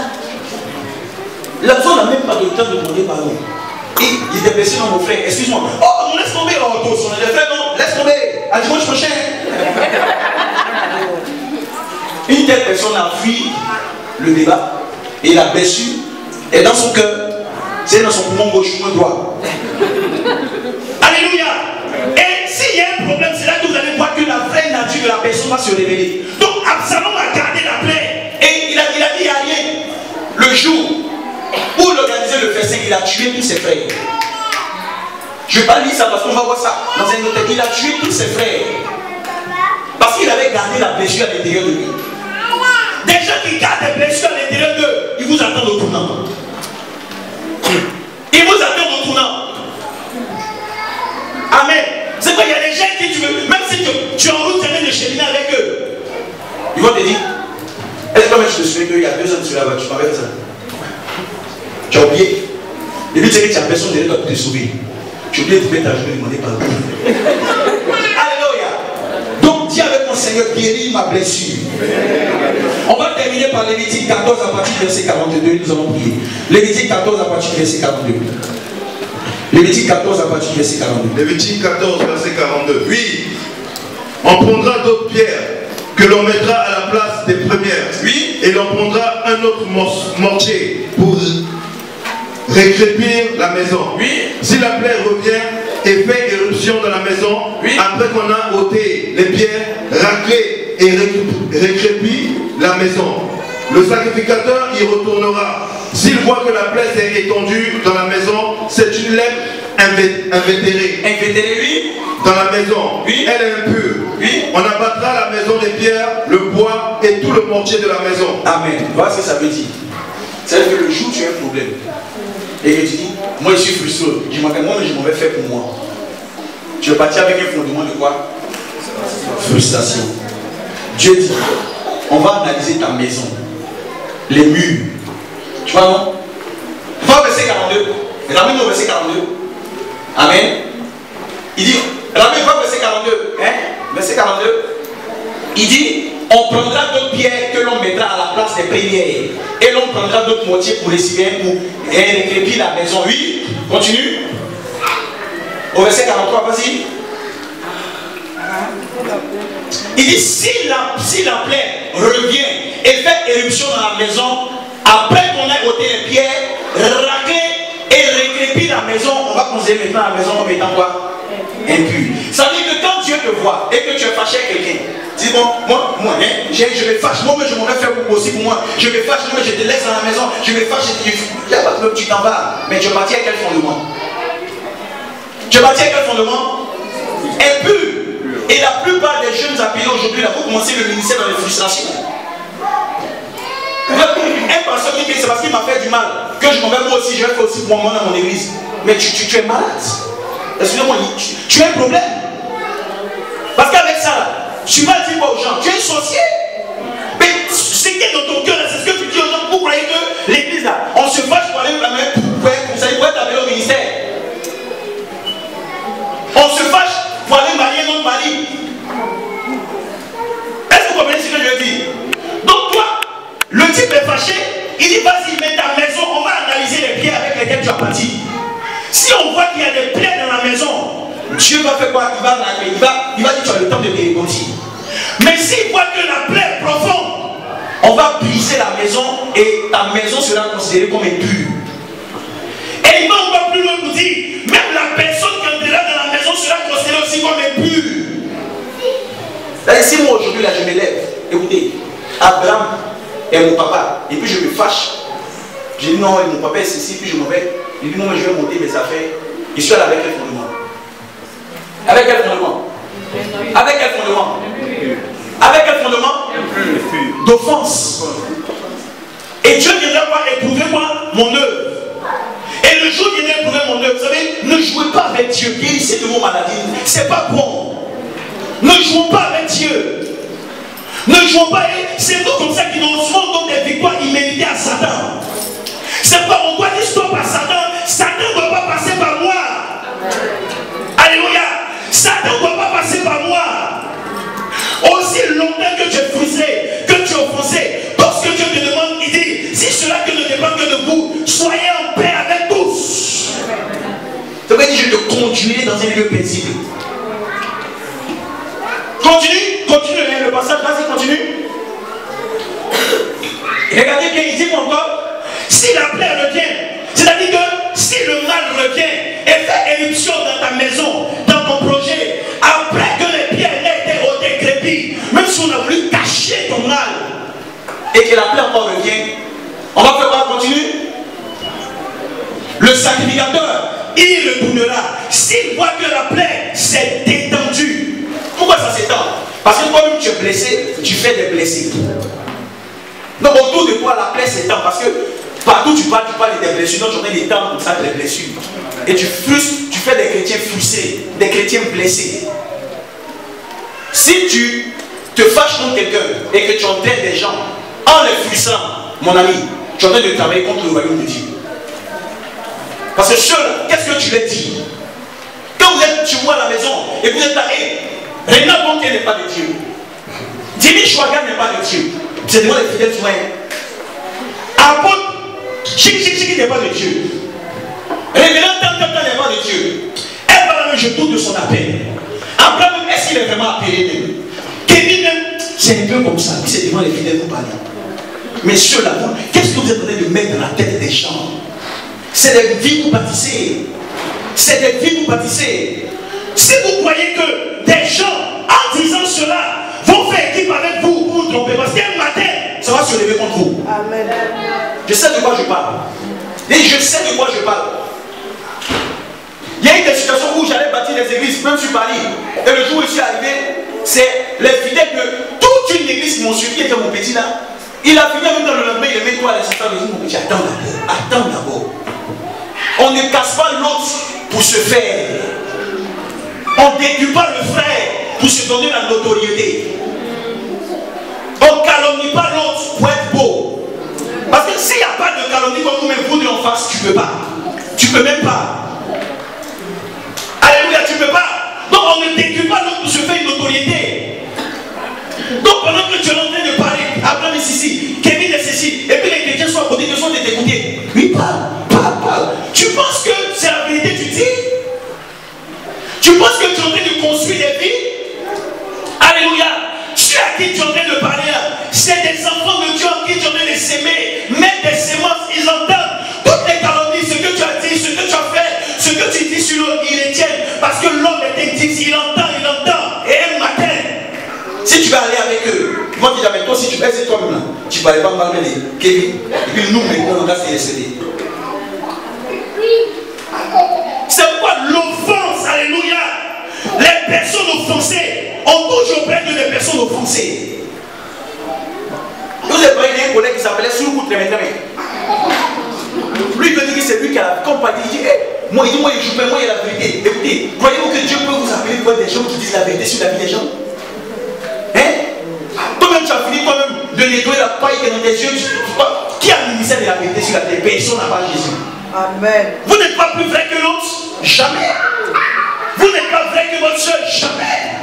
La personne n'a même pas de temps de demander pardon. Et il était blessé dans mon frère. Excuse-moi. Oh non, laisse tomber. Oh, toi, son frère, non, laisse tomber. À dimanche prochain. Une telle personne a fui le débat et la blessure est dans son cœur. C'est dans son poumon gauche ou droit. Alléluia. Et s'il y a un problème, c'est là que vous allez voir que la vraie nature de la personne va se révéler. Donc Absalom a gardé la plaie. Et il a dit, il n'y a rien. Le jour où il organisait le festin, il a tué tous ses frères. Je ne vais pas lire ça parce qu'on va voir ça dans un autre. Il a tué tous ses frères. Parce qu'il avait gardé la blessure à l'intérieur de lui. Des gens qui gardent des blessures à l'intérieur d'eux, ils vous attendent au tournant. Ils vous attendent au tournant. Amen. C'est quoi, il y a des gens qui tu veux, même si tu es en route, tu es en train de cheminer avec eux. Ils vont te dire, est-ce que je te souviens qu'il y a 2 ans sur la voiture, tu m'avais fait ça? Tu as oublié. Et puis tu sais que tu as personne derrière toi pour te sauver. Tu as oublié de mettre ta journée et demander pardon. Alléluia. Donc dis avec mon Seigneur, guéris ma blessure. On va terminer par Lévitique 14 à partir du verset 42. Nous allons prier. Lévitique 14 à partir du verset 42. Lévitique 14 à partir du verset 42. Lévitique 14, verset 42. Oui, on prendra d'autres pierres que l'on mettra à la place des premières. Oui. Et l'on prendra un autre mortier pour récrépir la maison. Oui. Si la plaie revient et fait éruption dans la maison, après qu'on a ôté les pierres, raclé et récrépit la maison, le sacrificateur y retournera. S'il voit que la plaie s'est étendue dans la maison, c'est une lèpre invétérée. Invétérée, oui. Dans la maison, elle est impure. On abattra la maison des pierres, le bois et tout le mortier de la maison. Amen. Voilà ce que ça veut dire. C'est-à-dire que le jour où tu as un problème et que tu dis, moi je suis frustré, je m'en vais faire pour moi. Tu vas partir avec un fondement de quoi? Frustration. Dieu dit, on va analyser ta maison, les murs. Tu vois non? Va au verset 42. Ramène-nous au verset 42. Amen. Il dit, ramène-moi au verset 42. Hein? Verset 42. Il dit, on prendra d'autres pierres que l'on mettra à la place des premières. Et l'on prendra d'autres moitiés pour recevoir pour récrépir la maison. Oui, continue. Au verset 43, vas-y. Il dit, si la plaie revient et fait éruption dans la maison, après qu'on ait ôté les pierres, raclé et récrépir la maison, on va considérer maintenant la maison comme étant quoi? Impure. Ça veut dire que quand Dieu te voit et que tu es fâché avec quelqu'un, dis bon, moi, je me fâche, moi je m'en vais faire beaucoup aussi pour moi, je me fâche, moi je te laisse dans la maison, je me fâche, il n'y a pas de problème, tu t'en vas, mais tu es parti à quel fondement? Tu es parti à quel fondement? Impur. Et la plupart des jeunes appelés aujourd'hui, là, vous commencez le ministère dans les frustrations. Un pasteur qui dit c'est parce qu'il m'a fait du mal que je m'en vais moi aussi, je vais faire aussi pour moi dans mon église. Mais tu es malade. Excusez-moi, tu as un problème. Parce qu'avec ça, tu vas dire quoi aux gens? Tu es un sorcier. Mais ce qui est dans ton cœur, c'est ce que tu dis aux gens. Vous croyez que l'église là, on se fâche pour aller la main pour ça, il faut être appelé au ministère. On se fâche pour aller marier notre mari. Est-ce que vous comprenez ce que je veux dire? Donc toi, le type est fâché, il dit vas-y, mets ta maison, on va analyser les pierres avec lesquelles tu as bâti. Si on voit qu'il y a des plaies dans la maison, Dieu va faire quoi? Il va dire tu as le temps de te rebondir. Mais s'il voit que la plaie est profonde, on va briser la maison et ta maison sera considérée comme impure. Et il va encore plus loin pour dire, même la personne qui entrera dans la maison sera considérée aussi comme impure. Si moi aujourd'hui là je me lève, écoutez, Abraham est mon papa, et puis je me fâche. Je dis non, mon papa est ceci, puis je m'en vais. Il dit non, mais je vais monter mes affaires. Je suis allé avec quel fondement? Avec quel fondement? Avec quel fondement? Avec quel fondement? D'offense. Et Dieu viendra voir éprouver moi mon œuvre. Et le jour où il viendra éprouver mon œuvre, vous savez, ne jouez pas avec Dieu. Guérissez de vos maladies. C'est pas bon. Ne jouons pas avec Dieu. Ne jouons pas. C'est nous comme ça qui nous souvent des victoires imméritées à Satan. C'est pas on doit dire stop à Satan. Satan ne doit pas passer par moi. Alléluia. Satan ne doit pas passer par moi. Aussi longtemps que tu es frustré, que tu es offensé, parce que Dieu te demande, il dit, si cela que ne dépend que de vous, soyez en paix avec tous. Ça veut dire je te continuer dans un lieu paisible. Continue, le passage, vas-y, continue. Regardez bien, il dit encore, si la plaie revient, c'est-à-dire que si le mal revient et fait éruption dans ta maison, dans ton projet, après que les pierres aient été ôtées, crépies, même si on a voulu cacher ton mal, et que la plaie encore revient, on va faire quoi? Continue. Le sacrificateur, il retournera. S'il voit que la plaie s'est étendue, pourquoi ça s'étend? Parce que toi-même tu es blessé, tu fais des blessés. Donc autour de toi, la plaie s'étend. Parce que partout tu parles des blessures. Donc j'en ai des temps comme ça, des blessures. Et tu frustres, tu fais des chrétiens frustrés, des chrétiens blessés. Si tu te fâches contre quelqu'un et que tu entraînes des gens en les frustrant, mon ami, tu es en train de travailler contre le royaume de Dieu. Parce que ceux-là, qu'est-ce que tu leur dis? Quand vous êtes chez moi à la maison et vous êtes là, Réna Bonté n'est pas de Dieu. Jimmy Chouaga n'est pas de Dieu. C'est moi les fidèles soins. Apôtre Chiki n'est pas de Dieu. Révérend Tanta n'est pas de Dieu. Elle va là, je doute de son appel. Abraham, est-ce qu'il est vraiment appelé même? Kevin même, c'est un peu comme ça. C'est devant les fidèles vous parlez. Mais ceux-là, qu'est-ce que vous êtes en train de mettre dans la tête des gens? C'est des vies que vous bâtissez. C'est des vies que vous bâtissez. Si vous croyez que des gens, en disant cela, vont faire équipe avec vous pour vous tromper, parce qu'un matin, ça va se lever contre vous. Amen. Je sais de quoi je parle. Et je sais de quoi je parle. Il y a eu des situations où j'allais bâtir des églises, même sur Paris. Et le jour où je suis arrivé, c'est les fidèles de toute une église qui m'ont suivi, qui était mon petit là. Il a fini même dans le lendemain, il est mis toi à l'instant, il dit mon petit, attends d'abord. On ne casse pas l'autre pour se faire. On ne détruit pas le frère pour se donner la notoriété. On ne calomnie pas l'autre pour être beau. Parce que s'il n'y a pas de calomnie comme vous-même, vous de en face, tu ne peux pas. Tu ne peux même pas. Alléluia, tu ne peux pas. Donc on ne détruit pas l'autre pour se faire une notoriété. Donc pendant que tu es en train de parler, Abraham est ici, Kevin est ici, et puis les chrétiens sont à côté de soi de t'écouter. Oui, parle. Tu penses que c'est la vérité que tu dis? Tu penses que tu es en train de construire des vies? Alléluia. Ceux à qui tu es en train de parler là, c'est des enfants de Dieu à qui tu es en train de s'aimer, mettre des semences, ils entendent toutes les calomnies, ce que tu as dit, ce que tu as fait, ce que tu dis sur l'autre, ils les tiennent, parce que l'homme est indigne, il entend, et un matin, si tu vas aller avec eux, ils vont dire avec toi, si tu es toi-même là, tu ne vas pas m'amener Kevin, et puis nous maintenant on va se laisser. C'est pourquoi l'offense, alléluia, les personnes offensées ont toujours perdu des personnes offensées. Vous avez parlé d'un collègue qui s'appelait Soulou Trémétré. Lui, il veut dire que c'est lui qui a la compagnie. Il dit, moi, il joue pas, moi, il y a la vérité. Écoutez, croyez-vous que Dieu peut vous appeler pour des gens qui disent la vérité sur la vie des gens? Toi-même, tu as fini toi-même de nettoyer la paille qui est dans tes yeux. Qui a le ministère de la vérité sur la terre? Personne n'a pas Jésus. Amen. Vous n'êtes pas plus vrai que l'autre? Jamais. Vous n'êtes pas vrai que votre soeur? Jamais.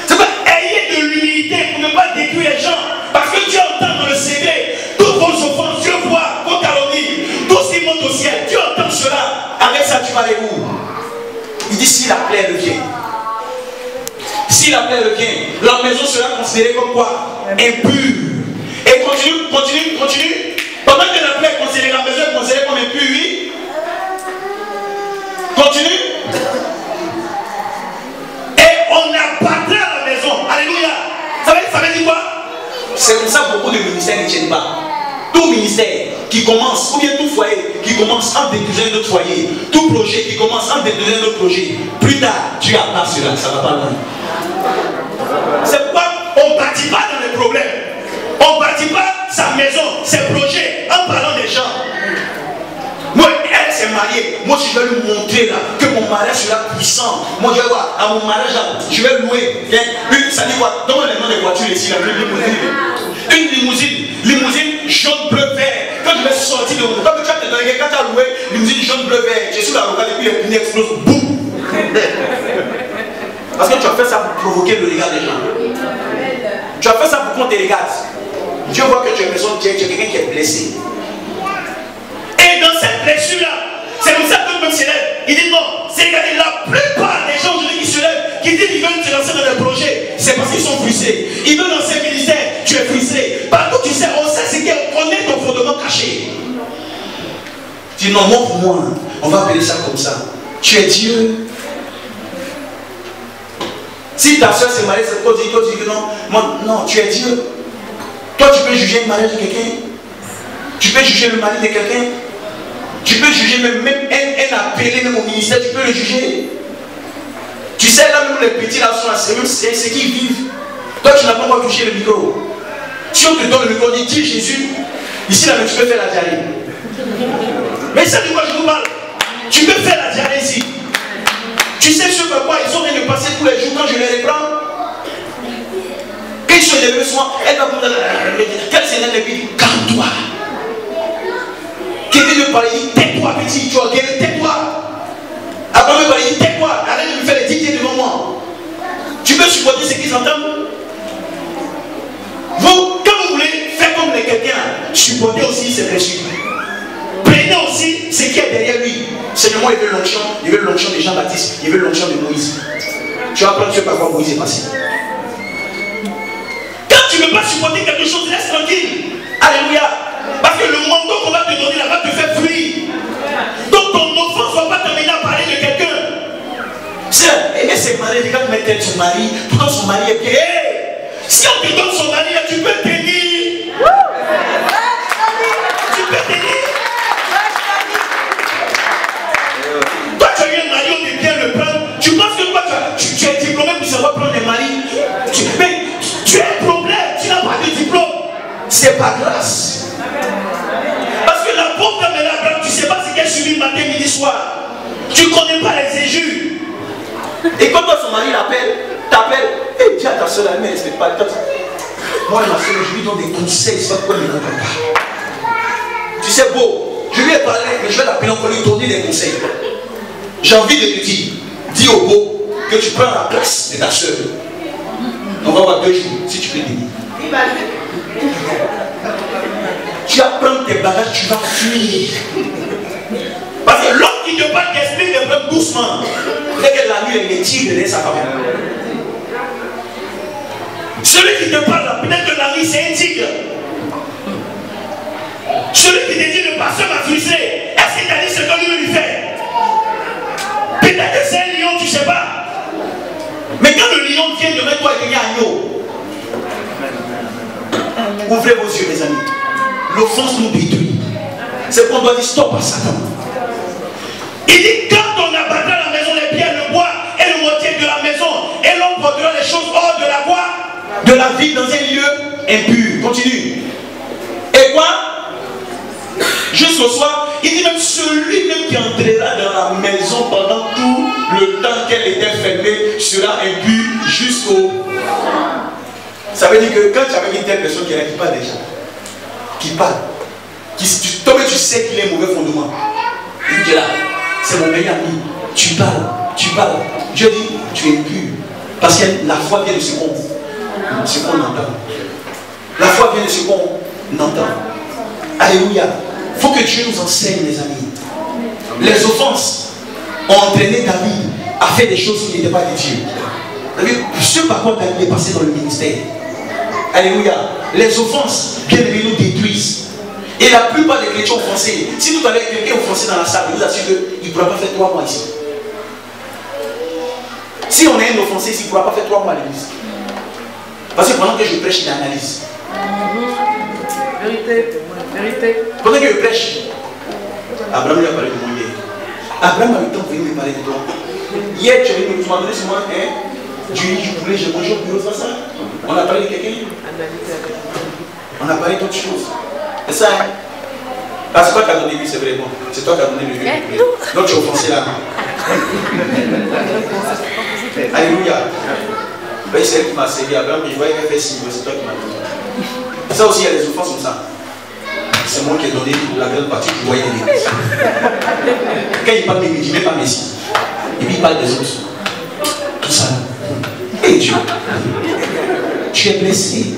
C'est pas ayez de l'humilité pour ne pas détruire les gens. Parce que Dieu entend dans le secret toutes vos offenses, Dieu voit vos calomnies, tout ce qui monte au ciel. Dieu entend cela. Avec ça, tu vas aller où? Il dit si la plaie revient. Si la plaie revient, la maison sera considérée comme quoi? Impure. Et continue. Pendant que la plaie est considérée, la maison est considérée comme impure, oui. Continue. Et on appartient à la maison. Alléluia. Ça veut dire quoi? C'est comme ça que beaucoup de ministères ne tiennent pas. Tout ministère qui commence, ou bien tout foyer qui commence en détruisant un autre foyer, tout projet qui commence en détruisant un autre projet, plus tard, tu as pas cela, ça va pas loin. C'est pourquoi on ne bâtit pas dans les problèmes. On ne bâtit pas sa maison, ses projets, en parlant des gens. Moi, elle s'est mariée. Moi, je vais lui montrer là, que mon mariage sera puissant. Moi, je vais voir, à mon mariage là, je vais louer. Ça dit quoi? Donne les noms des voitures ici, une limousine jaune, bleu, vert. Quand je vais sortir de mon... Quand tu as loué limousine jaune, bleu, vert, je suis sur la locale et puis les pneus explosent. Boum! Parce que tu as fait ça pour provoquer le regard des gens. Tu as fait ça pour qu'on te regarde. Dieu voit que tu es une personne, tu es quelqu'un qui est blessé. Et dans cette blessure-là, c'est comme ça que le peuple se lève. Il dit non, c'est regardez, la plupart des gens aujourd'hui qui se lèvent, qui disent qu'ils veulent se lancer dans des projets, c'est parce qu'ils sont frustrés. Ils veulent lancer un ministère, tu es frustré. Partout tu sais, on sait ce qu'on connaît ton fondement caché. Tu dis non, montre-moi, on va appeler ça comme ça. Tu es Dieu. Si ta soeur s'est mariée, c'est toi qui dis que non, non, tu es Dieu. Toi, tu peux juger le mariage de quelqu'un. Tu peux juger le mari de quelqu'un. Tu peux juger même un appelé, même au ministère, tu peux le juger. Tu sais, là, même les petits là sont là, c'est ce qu'ils vivent. Toi, tu n'as pas encore touché le micro. Si on te donne le micro, on dit Jésus, ici, là, tu peux faire la diarrhée. Mais c'est de quoi je vous parle. Tu peux faire la diarrhée ici. Tu sais sur quoi ils sont en train de passer tous les jours quand je les reprends. Quand ils sont élevés souvent, elle va vous dire, quel c'est le pays? Calme-toi. Quelqu'un veut parler, il dit tais-toi petit, tu vas gagner, tais-toi. Après me parler, il dit tais-toi, arrête de me faire les dictées devant moi. Tu peux supporter ce qu'ils entendent? Vous, quand vous voulez faire comme les quelqu'un, supportez aussi ses blessures. Prenez aussi ce qui est derrière lui. Seigneur, moi, il veut l'onction de Jean-Baptiste, il veut l'onction de Moïse. Tu vas prendre ce par quoi Moïse est passé. Quand tu ne veux pas supporter quelque chose, laisse tranquille. Alléluia. Parce que le manteau qu'on va te donner là va te faire fuir. Donc ton offense ne va pas t'amener à parler de quelqu'un Et c'est marié, regarde, mais tel son mari, pourtant son mari est bien. Si on te donne son mari, tu peux tenir. Tu peux tenir. Toi, tu as eu un mari, on est bien le prendre. Tu penses que toi, tu es diplômé pour savoir prendre des maris. Mais tu as un problème, tu n'as pas de diplôme. C'est pas grâce. Parce que la pauvre dame est là, tu ne sais pas ce qu'elle subit matin, midi, soir. Tu ne connais pas les injures. Et quand toi, son mari t'appelle, et dis à ta soeur, elle ne respecte pas. Moi, ma soeur, je lui donne des conseils, c'est pas pourquoi elle ne comprend pas. Tu sais, beau, je lui ai parlé, mais je vais l'appeler encore lui donner des conseils. J'ai envie de te dire, dis au beau que tu prends la place de ta soeur. On va voir 2 jours, si tu peux venir. Tu vas prendre tes bagages, tu vas fuir. Parce que l'homme qui te parle t'explique les problèmes doucement. Dès que la nuit est tigre, laisse sa caméra. Celui qui te parle, peut-être que la nuit c'est un tigre. Celui qui te dit le pasteur m'a frustré, est-ce qu'il t'a dit ce que lui lui fait? Peut-être que c'est un lion, tu ne sais pas. Mais quand le lion vient de mettre toi et agneau, ouvrez vos yeux, mes amis. L'offense nous détruit. C'est qu'on doit dire stop à Satan. Il dit quand on abattra la maison, les pierres, le bois et le moitié de la maison, et l'on portera les choses hors de la voie, de la vie dans un lieu impur. Continue. Et quoi? Jusqu'au soir, il dit même celui-même qui entrera dans la maison pendant tout le temps qu'elle était fermée sera impur jusqu'au. Ça veut dire que quand tu avais une telle personne qui parle déjà, qui parle, toi tu sais qu'il est un mauvais fondement. Il dit là, c'est mon meilleur ami. Tu parles. Dieu dit, tu es impur. Parce que la foi vient de ce qu'on entend. La foi vient de ce qu'on entend. Alléluia. Il faut que Dieu nous enseigne, les amis. Les offenses ont entraîné David à faire des choses qui n'étaient pas de Dieu. Ce par quoi David est passé dans le ministère. Alléluia. Les offenses, bien aimés, nous détruisent. Et la plupart des chrétiens offensés, si vous avez quelqu'un offensé dans la salle, je vous assure qu'il ne pourra pas faire 3 mois ici. Si on est un offensé ici, il ne pourra pas faire 3 mois à l'église. Parce que pendant que je prêche, il analyse. Vérité. Pendant que je prêche, Abraham lui a parlé de moi hier. Abraham a eu le temps de venir me parler de toi. Hier, tu m'as donné ce mois, du riz, du poulet, j'ai mangé au bureau, ça. On a parlé de quelqu'un. On a parlé d'autres choses. C'est ça, hein? Ah, c'est toi qui as donné lui, c'est vrai, bon. C'est toi qui as donné le riz. Donc tu es offensé là. Alléluia. Ben, c'est elle qui m'a servi. Abraham, je voyais qu'elle fait signe, c'est toi qui m'as donné. Ça aussi, il y a des offenses comme ça. C'est moi qui ai donné la grande partie du voyage de l'église. Quand il parle de lui, il ne dit pas merci. Et puis il parle des autres. Tout ça. Et Dieu, tu es blessé.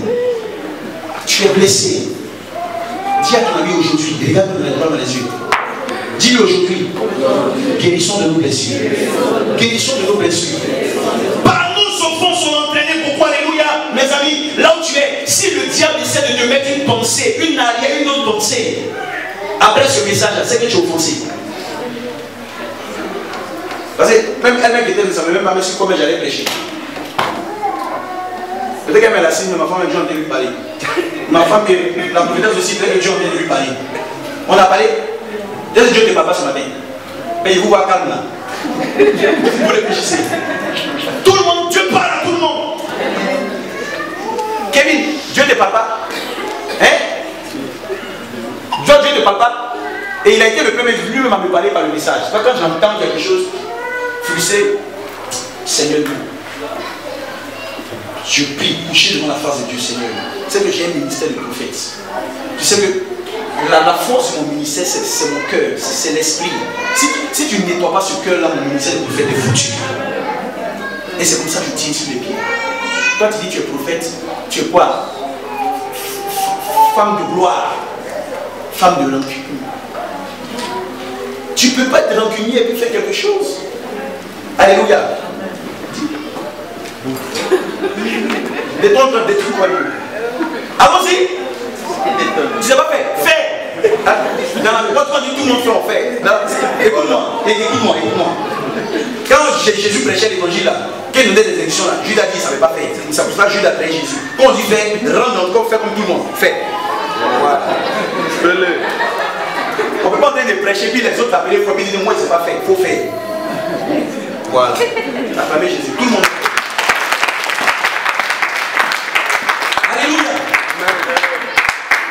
Tu es blessé. Dis à ton ami aujourd'hui, regarde-le dans les yeux. Dis-lui aujourd'hui, guérissons de nos blessures. Guérissons de nos blessures. Par nos offenses sont entraînées. Pourquoi? Alléluia. Mes amis, là où tu es, si le diable essaie de te mettre une pensée, une arrière, une autre pensée, après ce message-là, c'est que tu es offensé. Parce que même elle-même qui était, ne savait même pas sur comment j'allais prêcher. Peut-être qu'elle m'a la signe, mais ma femme et Dieu ont entendu parler. Ma femme et la providence aussi, peut-être que Dieu ont entendu parler. On a parlé. Dieu ne parle pas ce matin. Mais il vous voit calme là. Vous réfléchissez. Tout le monde, Dieu parle à tout le monde. Kevin, Dieu ne parle pas. Hein? Dieu ne parle pas. Et il a été le premier lui-même à me parler par le message. Quand j'entends quelque chose, frustré, Seigneur, je prie, coucher devant la face de Dieu, Seigneur. Tu sais que j'ai un ministère de prophète. Tu sais que la force de mon ministère, c'est mon cœur, c'est l'esprit. Si tu ne nettoies pas ce cœur-là, mon ministère de prophète est foutu. Et c'est comme ça que je tiens sur les pieds. Toi, tu dis tu es prophète, tu es quoi? Femme de gloire, femme de rancune. Tu ne peux pas être rancunier et puis faire quelque chose. Alléluia. Détendre des trucs. Allons-y. Tu ne sais pas faire. Fais. Dans la voix, tout le monde fait. Écoute-moi. Quand Jésus prêchait l'évangile là, quand il donnait des élections là, Judas dit ça ne savait pas faire. C'est pour ça que Judas trahi Jésus. Quand on dit fais, rentre dans le corps, fais comme tout le monde. Fais. Voilà. On ne peut pas en train de prêcher, puis les autres appeler, il disent moi, c'est pas fait, il faut faire. Voilà. Acclamez Jésus. Tout le monde. Alléluia.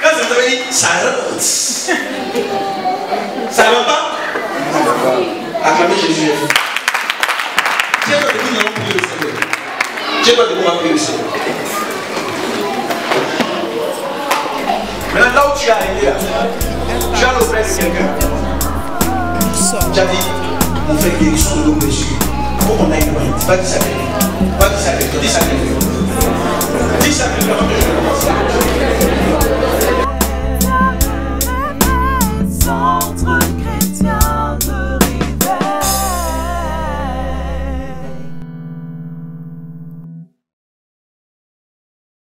Quand ça veut dire, ça rentre. Ça ne va pas? Acclamez Jésus. Tiens-toi debout, nous allons prier le Seigneur. Tiens-toi debout, on va prier le Seigneur. Maintenant, là où tu as arrêté là, tu as l'auprès de quelqu'un. Tu as dit, on fait guérison de l'homme dessus. Il faut qu'on aille loin. Pas dire ça à quelqu'un. Pas dire ça à quelqu'un. Dis ça à quelqu'un.